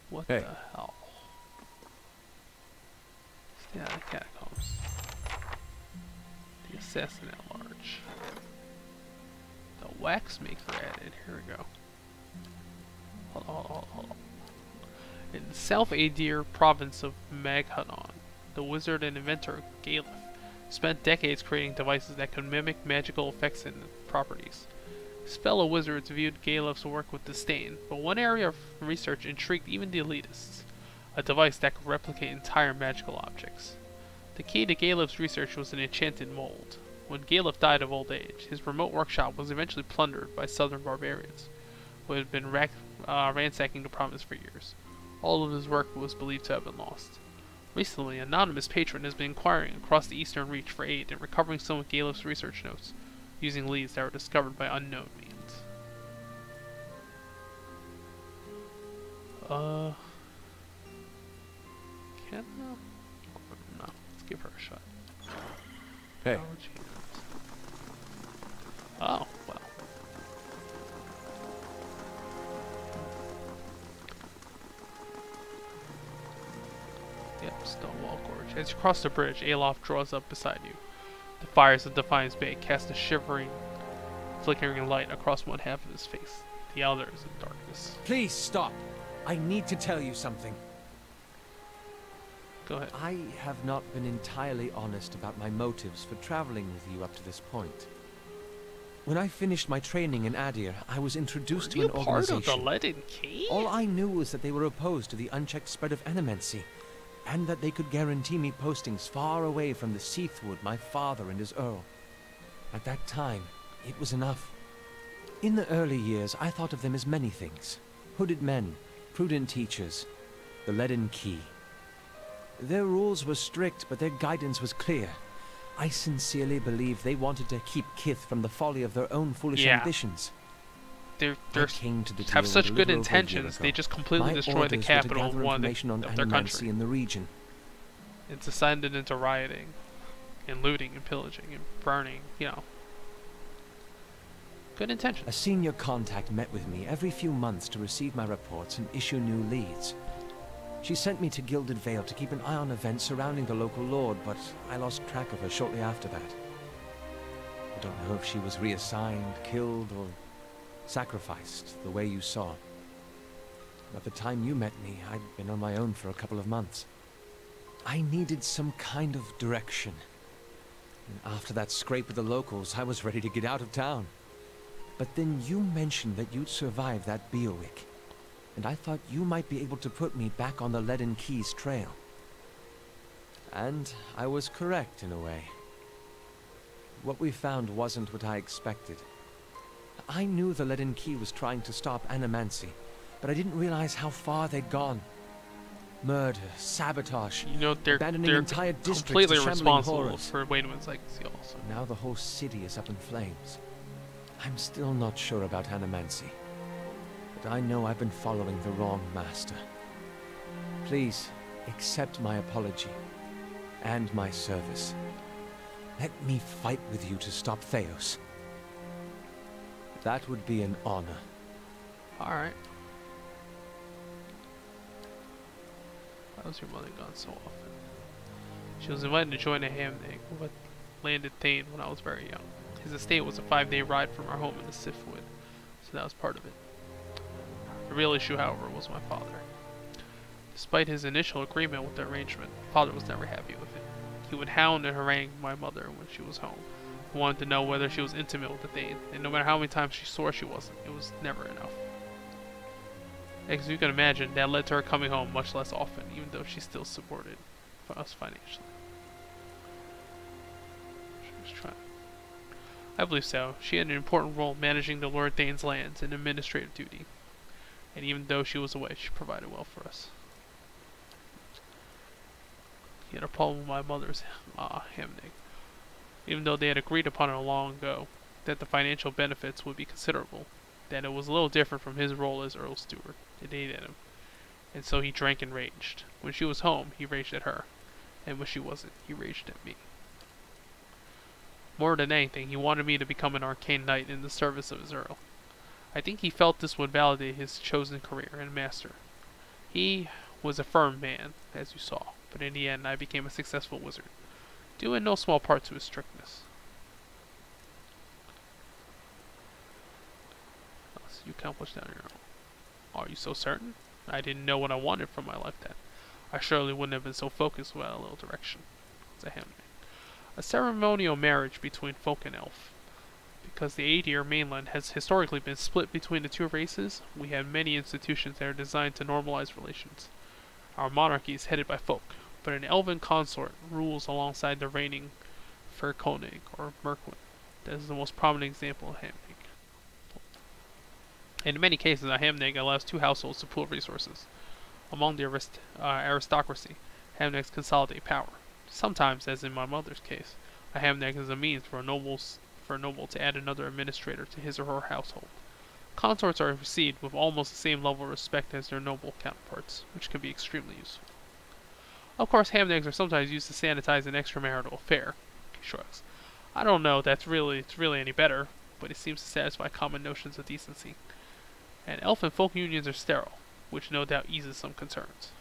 What the hell? Stay out of the catacombs. The assassin at large. The waxmaker added. Here we go. Hold on. In South Adir province of Maghanon, the wizard and inventor Galef spent decades creating devices that could mimic magical effects and properties. His fellow wizards viewed Galef's work with disdain, but one area of research intrigued even the elitists, a device that could replicate entire magical objects. The key to Galef's research was an enchanted mold. When Galef died of old age, his remote workshop was eventually plundered by southern barbarians, who had been ransacking the province for years. All of his work was believed to have been lost. Recently, an anonymous patron has been inquiring across the Eastern Reach for aid in recovering some of Galef's research notes, using leads that were discovered by unknown means. Can no? No, let's give her a shot. Hey. Oh, well. Yep, Stonewall Gorge. As you cross the bridge, Alof draws up beside you. The fires of Defiance Bay cast a shivering, flickering light across one half of his face. The other is in darkness. Please stop. I need to tell you something. Go ahead. I have not been entirely honest about my motives for traveling with you up to this point. When I finished my training in Adir, I was introduced to an organization. Part of the Leaden Key? All I knew was that they were opposed to the unchecked spread of Animancy, and that they could guarantee me postings far away from the Seathwood my father and his Earl. At that time, it was enough. In the early years, I thought of them as many things. Hooded men, prudent teachers, the Leaden Key. Their rules were strict, but their guidance was clear. I sincerely believe they wanted to keep Kith from the folly of their own foolish ambitions. They have such good intentions, they just completely destroy the capital of one of their country. In the region. It's descended into rioting, and looting, and pillaging, and burning, you know. Good intentions. A senior contact met with me every few months to receive my reports and issue new leads. She sent me to Gilded Vale to keep an eye on events surrounding the local lord, but I lost track of her shortly after that. I don't know if she was reassigned, killed, or sacrificed the way you saw. At the time you met me, I'd been on my own for a couple of months. I needed some kind of direction. And after that scrape with the locals, I was ready to get out of town. But then you mentioned that you'd survived that Beowick, and I thought you might be able to put me back on the Leaden Key's trail. And I was correct in a way. What we found wasn't what I expected. I knew the Leaden Key was trying to stop Animancy, but I didn't realize how far they'd gone. Murder, sabotage, you know, abandoning entire districts completely to responsible horrors. for Wademan's legacy also. Now the whole city is up in flames. I'm still not sure about Animancy, but I know I've been following the wrong master. Please, accept my apology, and my service. Let me fight with you to stop Theos. That would be an honor. Alright. Why was your mother gone so often? She was invited to join a hamnig with landed Thane when I was very young. His estate was a 5-day ride from our home in the Sifwood, so that was part of it. The real issue, however, was my father. Despite his initial agreement with the arrangement, father was never happy with it. He would hound and harangue my mother when she was home. He wanted to know whether she was intimate with the Thane, and no matter how many times she swore she wasn't, it was never enough. As you can imagine, that led to her coming home much less often, even though she still supported us financially. She was trying. I believe so. She had an important role managing the Lord Thane's lands and administrative duty. And even though she was away, she provided well for us. He had a problem with my mother's hamnig. Even though they had agreed upon it long ago, that the financial benefits would be considerable, that it was a little different from his role as Earl Steward. It ate at him. And so he drank and raged. When she was home, he raged at her. And when she wasn't, he raged at me. More than anything, he wanted me to become an arcane knight in the service of his Earl. I think he felt this would validate his chosen career and master. He was a firm man, as you saw, but in the end I became a successful wizard, due in no small part to his strictness. So you accomplished that on your own. Are you so certain? I didn't know what I wanted from my life then. I surely wouldn't have been so focused without a little direction. It's a ceremonial marriage between folk and elf. Because the Aedir mainland has historically been split between the two races, we have many institutions that are designed to normalize relations. Our monarchy is headed by folk, but an elven consort rules alongside the reigning Fyrkonig or Merkwyn. That is the most prominent example of Hamneg. In many cases, a Hamneg allows two households to pool resources. Among the aristocracy, Hamnegs consolidate power. Sometimes, as in my mother's case, a Hamneg is a means for a noble to add another administrator to his or her household. Consorts are received with almost the same level of respect as their noble counterparts, which can be extremely useful. Of course, Hamnegs are sometimes used to sanitize an extramarital affair. He shrugs. I don't know that it's really any better, but it seems to satisfy common notions of decency. And elf and folk unions are sterile, which no doubt eases some concerns.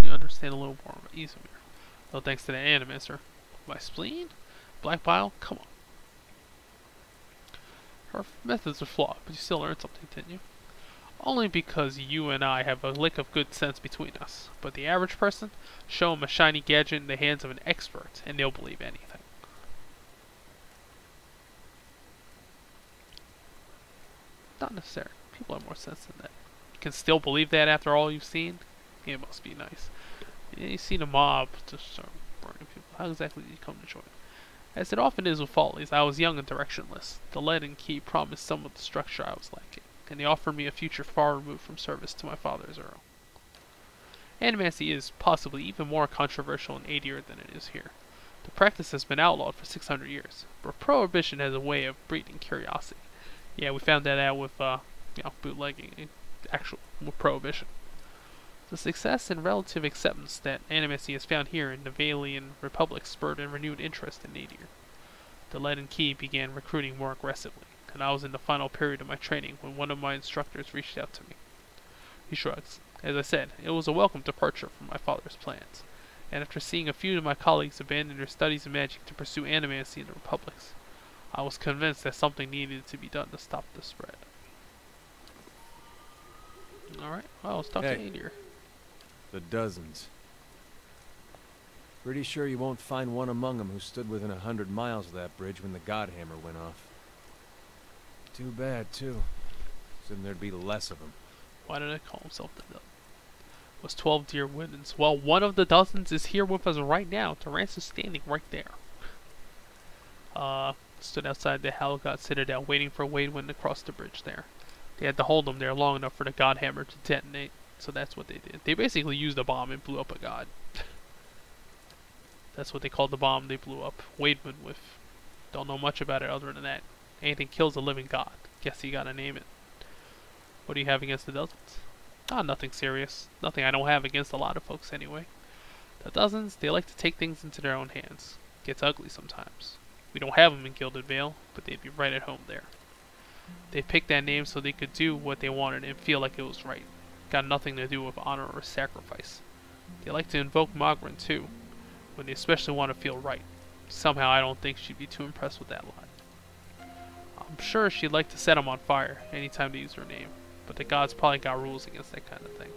You understand a little more about Izumir. Well, thanks to the Animancer. My spleen? Black bile? Come on. Her methods are flawed, but you still learned something, didn't you? Only because you and I have a lick of good sense between us. But the average person, show them a shiny gadget in the hands of an expert, and they'll believe anything. Not necessarily. People have more sense than that. You can still believe that after all you've seen? It must be nice. You've seen a mob just start burning people. How exactly did you come to join? As it often is with follies, I was young and directionless. The lead and key promised some of the structure I was lacking, and they offered me a future far removed from service to my father's earl. Animancy is possibly even more controversial in Aedir than it is here. The practice has been outlawed for 600 years, but prohibition has a way of breeding curiosity. Yeah, we found that out with bootlegging, with prohibition. The success and relative acceptance that Animancy has found here in the Valian Republic spurred a renewed interest in Aedir. The lead and key began recruiting more aggressively, and I was in the final period of my training when one of my instructors reached out to me. He shrugs. As I said, it was a welcome departure from my father's plans, and after seeing a few of my colleagues abandon their studies in magic to pursue Animancy in the Republics, I was convinced that something needed to be done to stop the spread. Alright, well, let's talk to Aedir. The dozens. Pretty sure you won't find one among them who stood within 100 miles of that bridge when the Godhammer went off. Too bad, too. Assumed there'd be less of them. Why did I call himself the dozen? It was 12 dear Windens. Well, one of the dozens is here with us right now. Durance is standing right there. Stood outside the Halgot Citadel waiting for Wadewind to cross the bridge there. They had to hold him there long enough for the Godhammer to detonate. So that's what they did. They basically used a bomb and blew up a god. That's what they called the bomb they blew up Wadewind with. Don't know much about it other than that. Anything kills a living god. Guess you gotta name it. What do you have against the dozens? Ah, nothing serious. Nothing I don't have against a lot of folks anyway. The dozens, they like to take things into their own hands. Gets ugly sometimes. We don't have them in Gilded Vale, but they'd be right at home there. They picked that name so they could do what they wanted and feel like it was right. Got nothing to do with honor or sacrifice. They like to invoke Magrin too, when they especially want to feel right. Somehow I don't think she'd be too impressed with that line. I'm sure she'd like to set him on fire anytime they use her name, but the gods probably got rules against that kind of thing.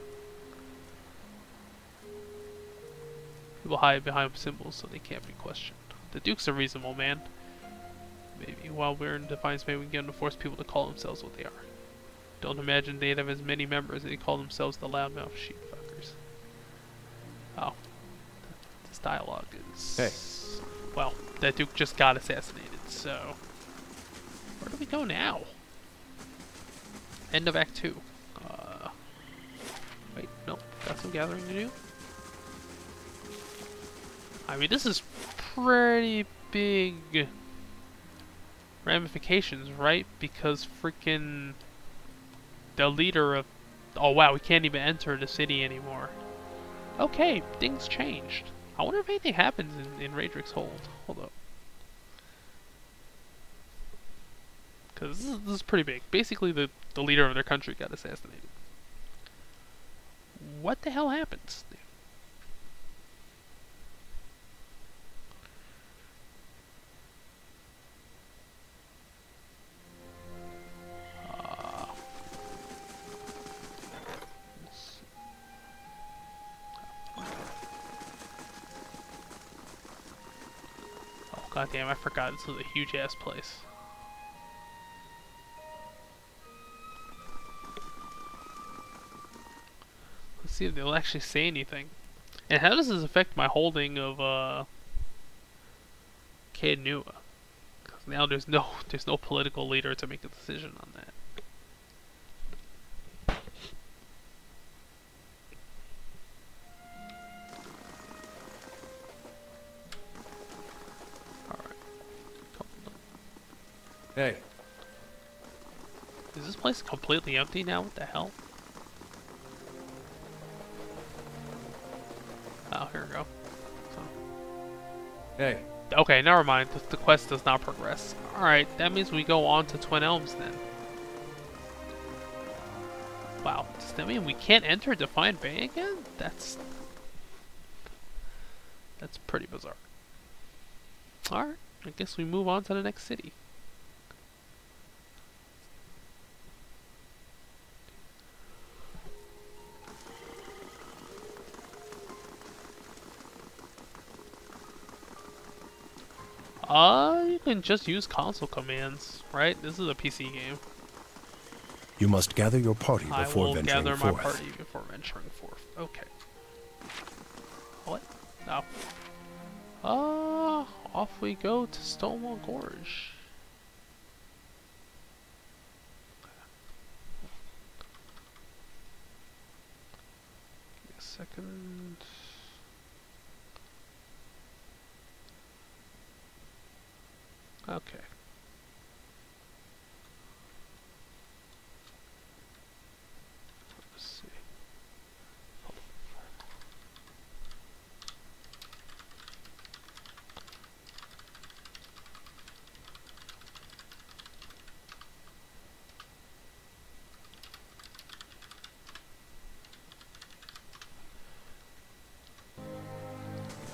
People hide behind symbols so they can't be questioned. The Duke's a reasonable man. Maybe while we're in Defiance, maybe we can get him to force people to call themselves what they are. Don't imagine they'd have as many members as they call themselves the loudmouth sheepfuckers. Oh. This dialogue is... Hey. Well, that Duke just got assassinated, so... Where do we go now? End of Act 2. Wait, nope. Got some gathering to do. I mean, this is pretty big ramifications, right? Because freaking... the leader of... Oh wow, we can't even enter the city anymore. Okay, things changed. I wonder if anything happens in Raedric's Hold. Hold up. Because this is pretty big. Basically, the leader of their country got assassinated. What the hell happens? God damn, I forgot this was a huge ass place. Let's see if they'll actually say anything. And how does this affect my holding of Caed Nua? Because now there's no political leader to make a decision on that. Hey. Is this place completely empty now? What the hell? Oh, here we go. So. Hey. Okay, never mind. The quest does not progress. Alright, that means we go on to Twin Elms then. Wow, does that mean we can't enter Defiant Bay again? That's pretty bizarre. Alright, I guess we move on to the next city. You can just use console commands, right? This is a PC game. You must gather your party before venturing forth. I will gather my party before venturing forth. Okay. What? No. Off we go to Stonewall Gorge. Give me a second. Okay. Let's see.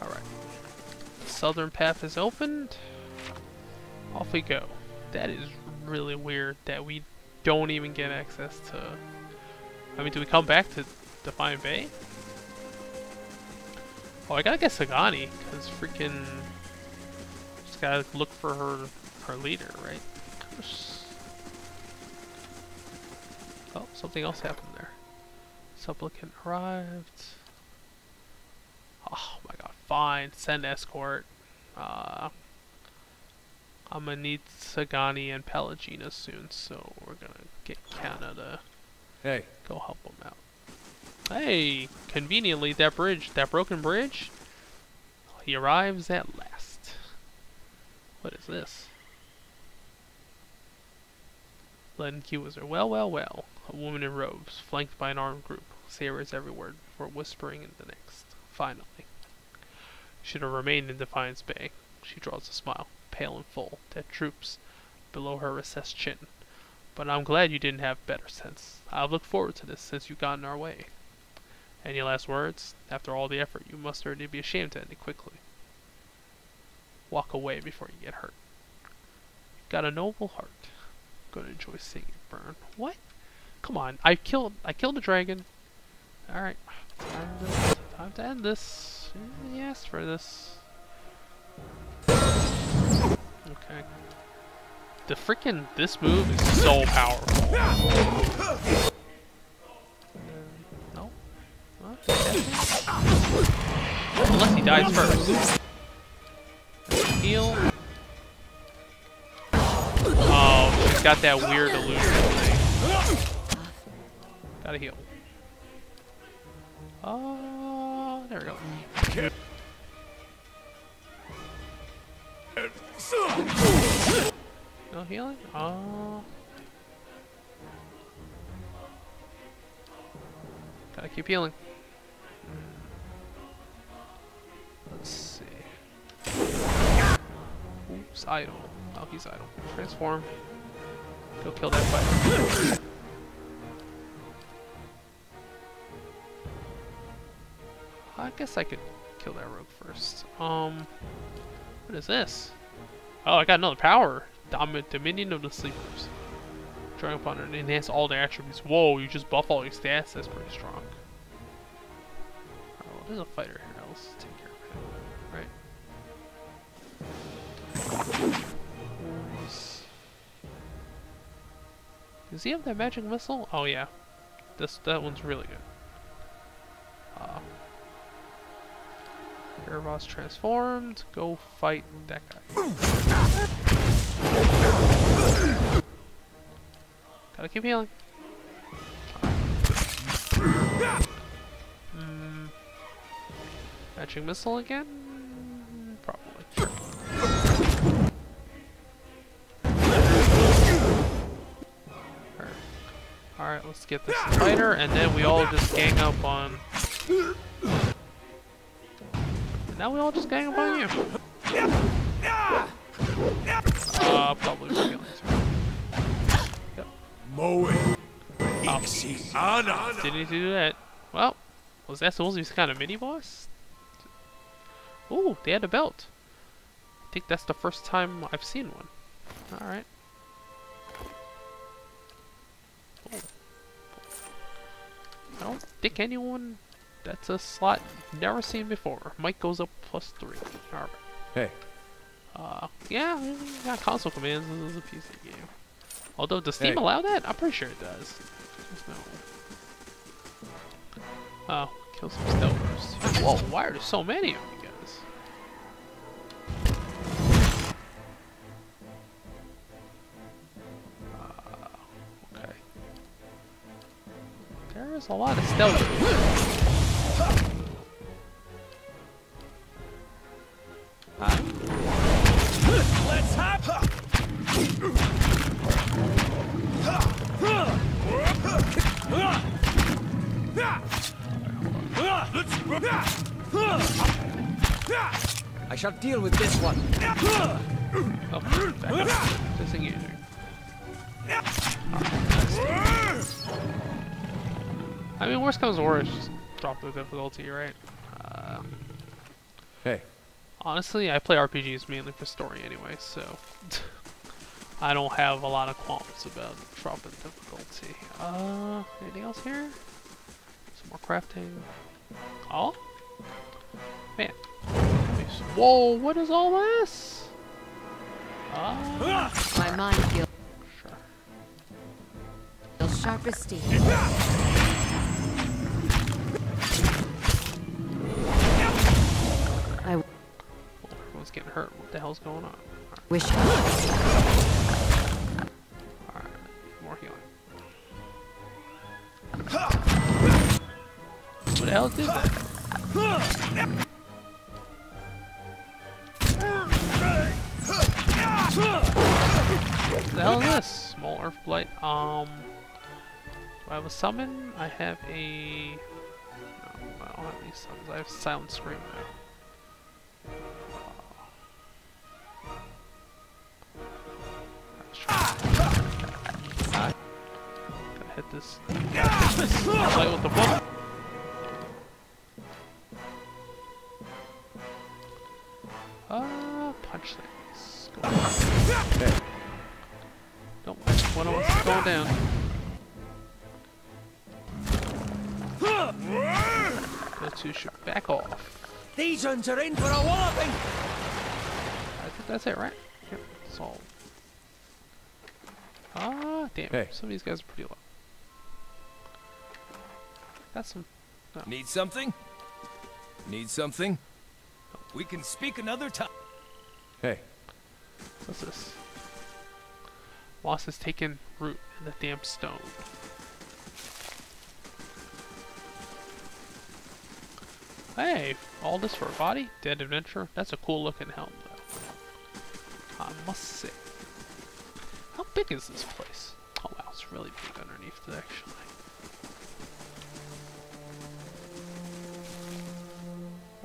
All right. The southern path is opened. Off we go. That is really weird that we don't even get access to... I mean, do we come back to Defiant Bay? Oh, I gotta get Sagani, because freaking... Just gotta look for her leader, right? Oh, something else happened there. Supplicant arrived. Oh my god, fine. Send escort. I'm gonna need Sagani and Pelagina soon, so we're gonna get Kana to go help them out. Hey, conveniently that broken bridge, he arrives at last. What is this? Len Wizard. Well. A woman in robes, flanked by an armed group. Sailors everywhere before whispering in the next. Finally. Should have remained in Defiance Bay. She draws a smile. Pale and full, that droops below her recessed chin. But I'm glad you didn't have better sense. I've looked forward to this since you got in our way. Any last words? After all the effort, you must already be ashamed to end it quickly. Walk away before you get hurt. You've got a noble heart. Gonna enjoy seeing it burn. What? Come on, I killed a dragon. Alright. Time to end this. He asked for this. Okay. The freaking this move is so powerful. No. Unless he dies first. Heal. Oh, she's got that weird illusion thing. Gotta heal. Oh, there we go. No healing? Oh. Gotta keep healing. Let's see. Oops, idle. Oh, he's idle. Transform. Go kill that fighter. I guess I could kill that rogue first. What is this? Oh, I got another power. Dominion of the Sleepers. Drawing upon it and enhance all their attributes. Whoa, you just buff all your stats? That's pretty strong. Oh, there's a fighter here. Let's take care of him. Does he have that magic missile? Oh yeah. That one's really good. Erebos transformed. Go fight that guy. Gotta keep healing. Magic missile again? Probably. Sure. Alright, let's get this fighter, and then we all just gang up on... Now we all just gang up on you. Probably with feelings. Yep. Oh, didn't need to do that. Well, was that supposed to be some kind of mini-boss? Ooh, they had a belt. I think that's the first time I've seen one. Alright. I don't think anyone... That's a slot never seen before. Might goes up +3. Alright. Hey. Yeah, got console commands. This is a PC game. Although, does Steam allow that? I'm pretty sure it does. No. Oh, kill some stealthers. Whoa, why are there so many of you guys? Okay. There's a lot of stealthers. Let's hop! I shall deal with this one. Oh, disengaging. I mean, worst comes to worst, just drop the difficulty, right? Hey. Honestly, I play RPGs mainly for story anyway, so I don't have a lot of qualms about dropping difficulty. Anything else here? Some more crafting. Oh? Man. Whoa, what is all this? My mind feels sharp as steel. Everyone's getting hurt. What the hell's going on? Right. Wish. Alright, more healing. What the hell did that? What the hell is this? Small Earth Blight. Do I have a summon? I have a... No, I don't have any summons. I have Silent Scream now. Gotta hit this. Fight with the book. Punch things. Go okay. Don't mind. One of us is going down. Those two should back off. These ones are in for a walloping! I think that's it, right? Yep, that's all. Damn. Hey. Some of these guys are pretty low. Got some... No. Need something? Need something? We can speak another time. Hey. What's this? Moss has taken root in the damp stone. Hey, all this for a body? Dead adventure? That's a cool looking helm though. I must say. How big is this place? Oh wow, it's really big underneath it actually.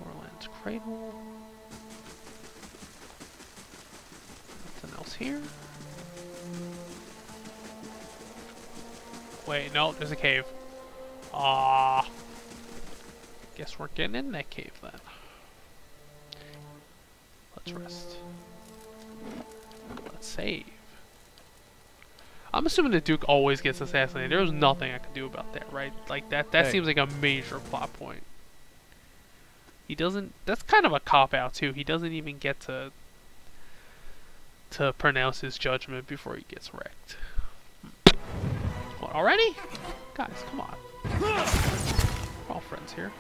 Orland's Cradle. Nothing else here. Wait, no, there's a cave. Ah. Guess we're getting in that cave then. Let's rest. Let's save. I'm assuming the Duke always gets assassinated. There's nothing I can do about that, right? Like that seems like a major plot point. He doesn't... That's kind of a cop-out too. He doesn't even get to... to pronounce his judgment before he gets wrecked. What, already? Guys, come on. We're all friends here.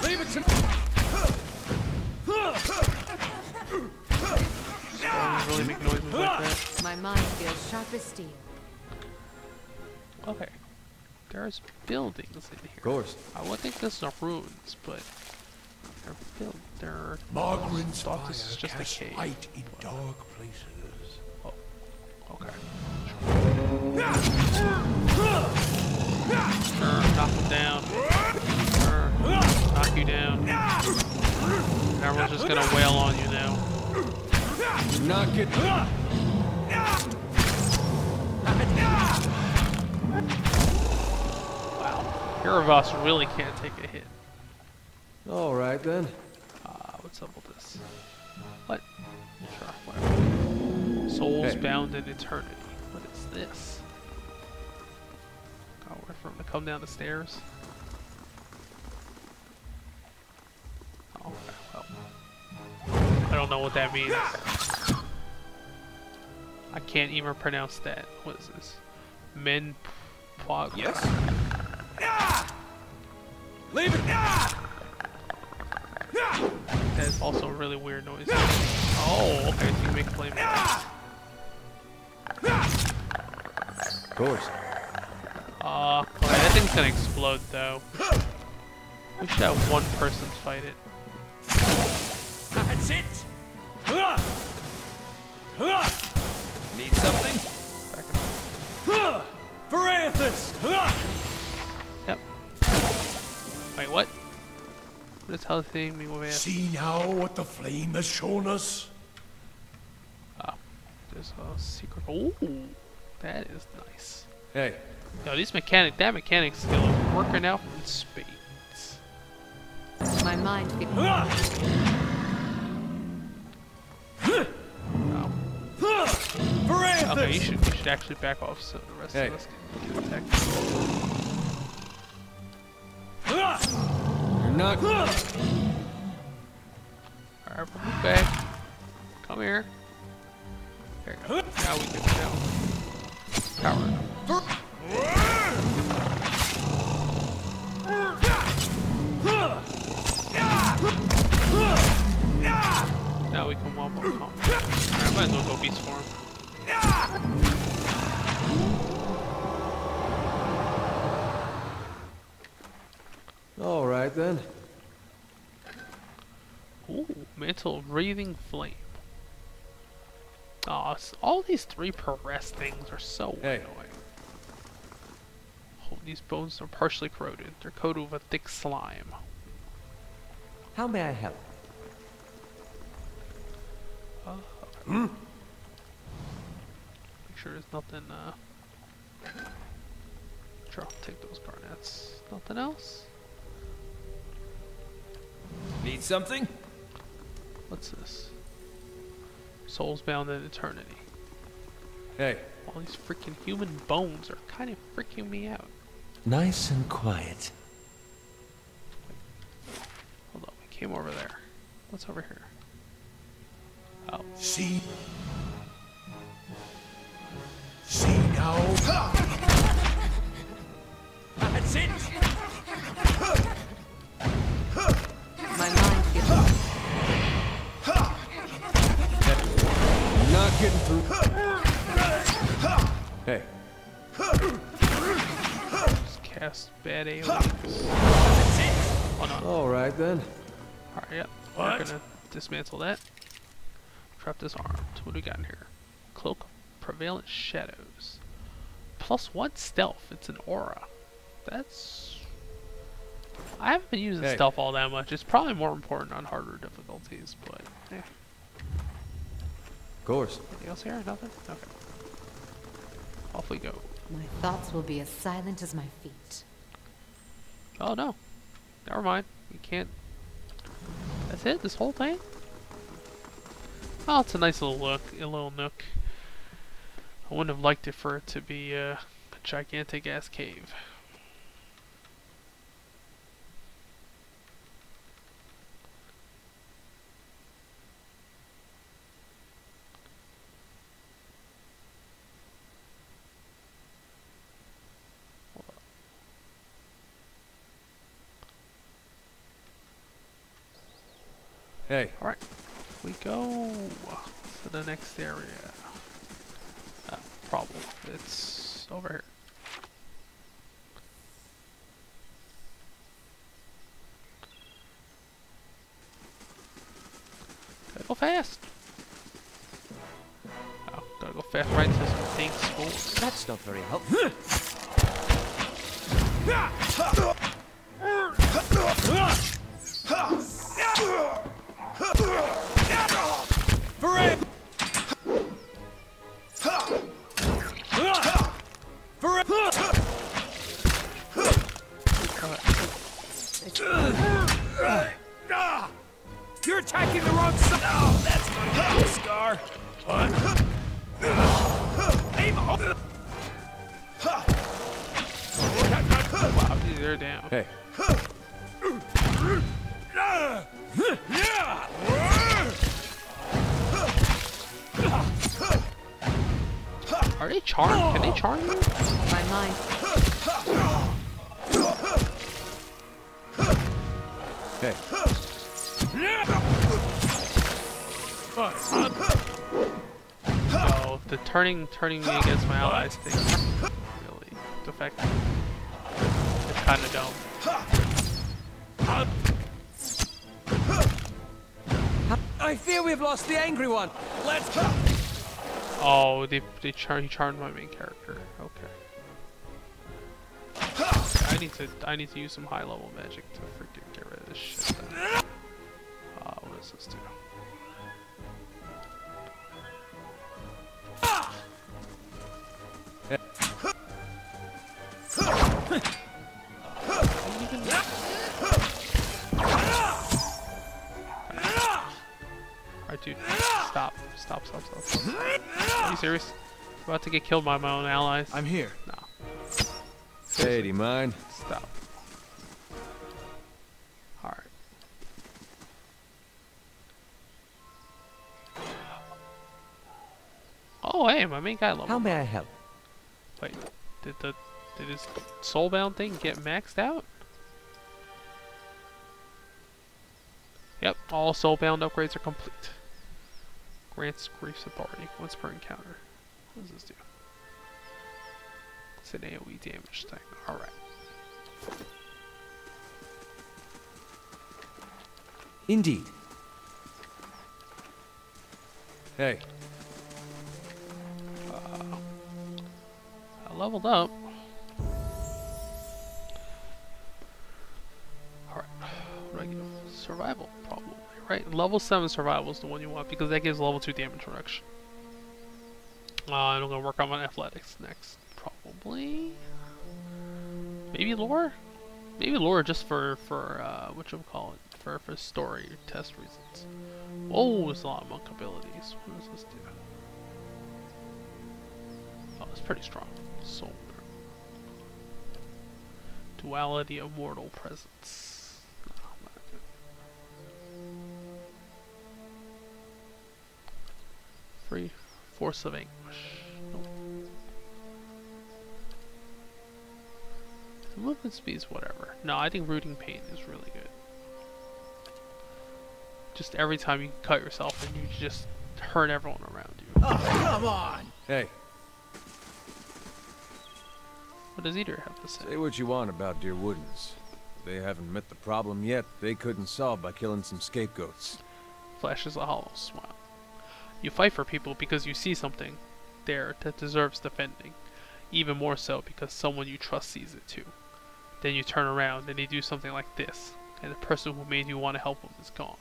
Leave it to me. Really make noises like that. My mind feels sharp as steel. Okay. There's buildings in here. Of course. I would think this are ruins, but they're Margaret's thought this is just a cave. light in dark places. Oh, okay. Knock him down. Knock you down. Everyone's just gonna wail on you now. Knock it. Wow. Here of us really can't take a hit. All right then. What's up with this? What? Sure, whatever. Souls bound in eternity. What is this? Gotta wait for him to come down the stairs. Oh, okay, well. I don't know what that means. I can't even pronounce that. What is this? Men Pog. Yes? Leave it! That is also a really weird noise. Oh, okay, so you make flame. Of course. Okay, that thing's gonna explode though. We should have one person fight it. That's it! Need something? For Anthus! Yep. Wait, what? What is hell thing me with? See now what the flame has shown us? Ah, there's a secret. Oh, that is nice. Hey. Yo, that mechanic skill is working out in spades. My mind feels... Okay, you should actually back off so the rest of us can attack. You're not. Alright, move back. Come here. There you go. Now we can power. Now we can wombo combo. Alright, might as well go beast form. All right then. Ooh, mantle of breathing flame. Aw, all these 3 per rest things are so annoying. Oh, these bones are partially corroded. They're coated with a thick slime. How may I help? Make sure there's nothing, sure, I'll take those garnets. Nothing else? Need something? What's this? Souls bound in eternity. Hey. All these freaking human bones are kind of freaking me out. Nice and quiet. Hold on, we came over there. What's over here? Oh. See now. That's it! My mind feels... Not getting through. Hey. Just cast bad aliens. Oh no. All right then. Alright, yep. We're gonna dismantle that. Trap disarmed. What do we got in here? Cloak of Prevalent Shadows. +1 stealth. It's an aura. That's... I haven't been using stealth all that much. It's probably more important on harder difficulties, but eh. Of course. Anything else here? Nothing? Okay. Off we go. My thoughts will be as silent as my feet. Oh no. Never mind. We can't... That's it? This whole thing? Oh, it's a nice little look, a little nook. I wouldn't have liked it for it to be a gigantic ass cave. Hey. Alright. We go to the next area. Problem. It's over here. Gotta go fast. Oh, gotta go fast right to some things. That's not very helpful. You're attacking the wrong side. Oh, that's gonna get a scar. Aim. Wow, they're down. Hey. Are they charmed? Can they charm you? My mind. Hey. No, the turning me against my allies thing really effective. It's kind of dumb. I fear we've lost the angry one. Let's go. Oh, he charmed my main character. Okay. I need to use some high level magic to freaking get rid of this shit. What does this do? Alright, dude. Stop. Are you serious? I'm about to get killed by my own allies. I'm here. No. Hey, do you mind? Stop. Alright. Oh, hey, my main guy level. How may I help? Wait, did his soulbound thing get maxed out? Yep, all soulbound upgrades are complete. Grants Grief's authority once per encounter. What does this do? It's an AoE damage thing. Alright. Indeed. Hey. I leveled up. Alright. What do I give? Survival, probably. Right? Level 7 survival is the one you want because that gives level 2 damage reduction. And I'm gonna work on my athletics next. Probably. Maybe lore? Maybe lore just for whatchamacallit, for story test reasons. Oh, there's a lot of monk abilities. What does this do? Oh, it's pretty strong. Soul. Duality of mortal presence. No, not good. Free force of anguish. Nope. The movement speed is whatever. No, I think rooting pain is really good. Just every time you cut yourself and you just hurt everyone around you. Oh, come on! Hey. What does Eater have to say? Say what you want about Dear Woodens. They haven't met the problem yet they couldn't solve by killing some scapegoats. Flashes a hollow smile. You fight for people because you see something there that deserves defending. Even more so because someone you trust sees it too. Then you turn around and they do something like this, and the person who made you want to help them is gone.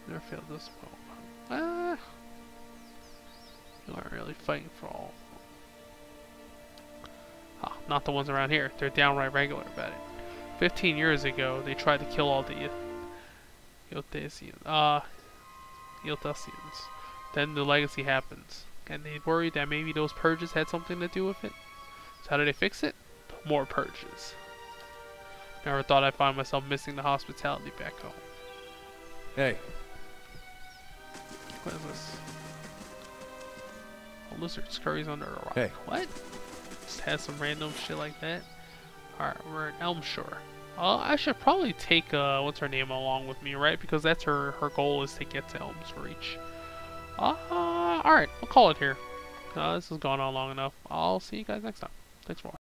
Never failed this well. You aren't really fighting for all. Ah, not the ones around here. They're downright regular about it. 15 years ago, they tried to kill all the Iltasians. Then the legacy happens, and they worried that maybe those purges had something to do with it. So how did they fix it? More purges. Never thought I'd find myself missing the hospitality back home. Hey. What is this? A lizard scurries under a rock. Hey. What? Just has some random shit like that. Alright, we're in Elmshire. I should probably take, what's her name along with me, right? Because that's her goal is to get to Elm's Reach. Alright, we'll call it here. This has gone on long enough. I'll see you guys next time. Thanks for watching.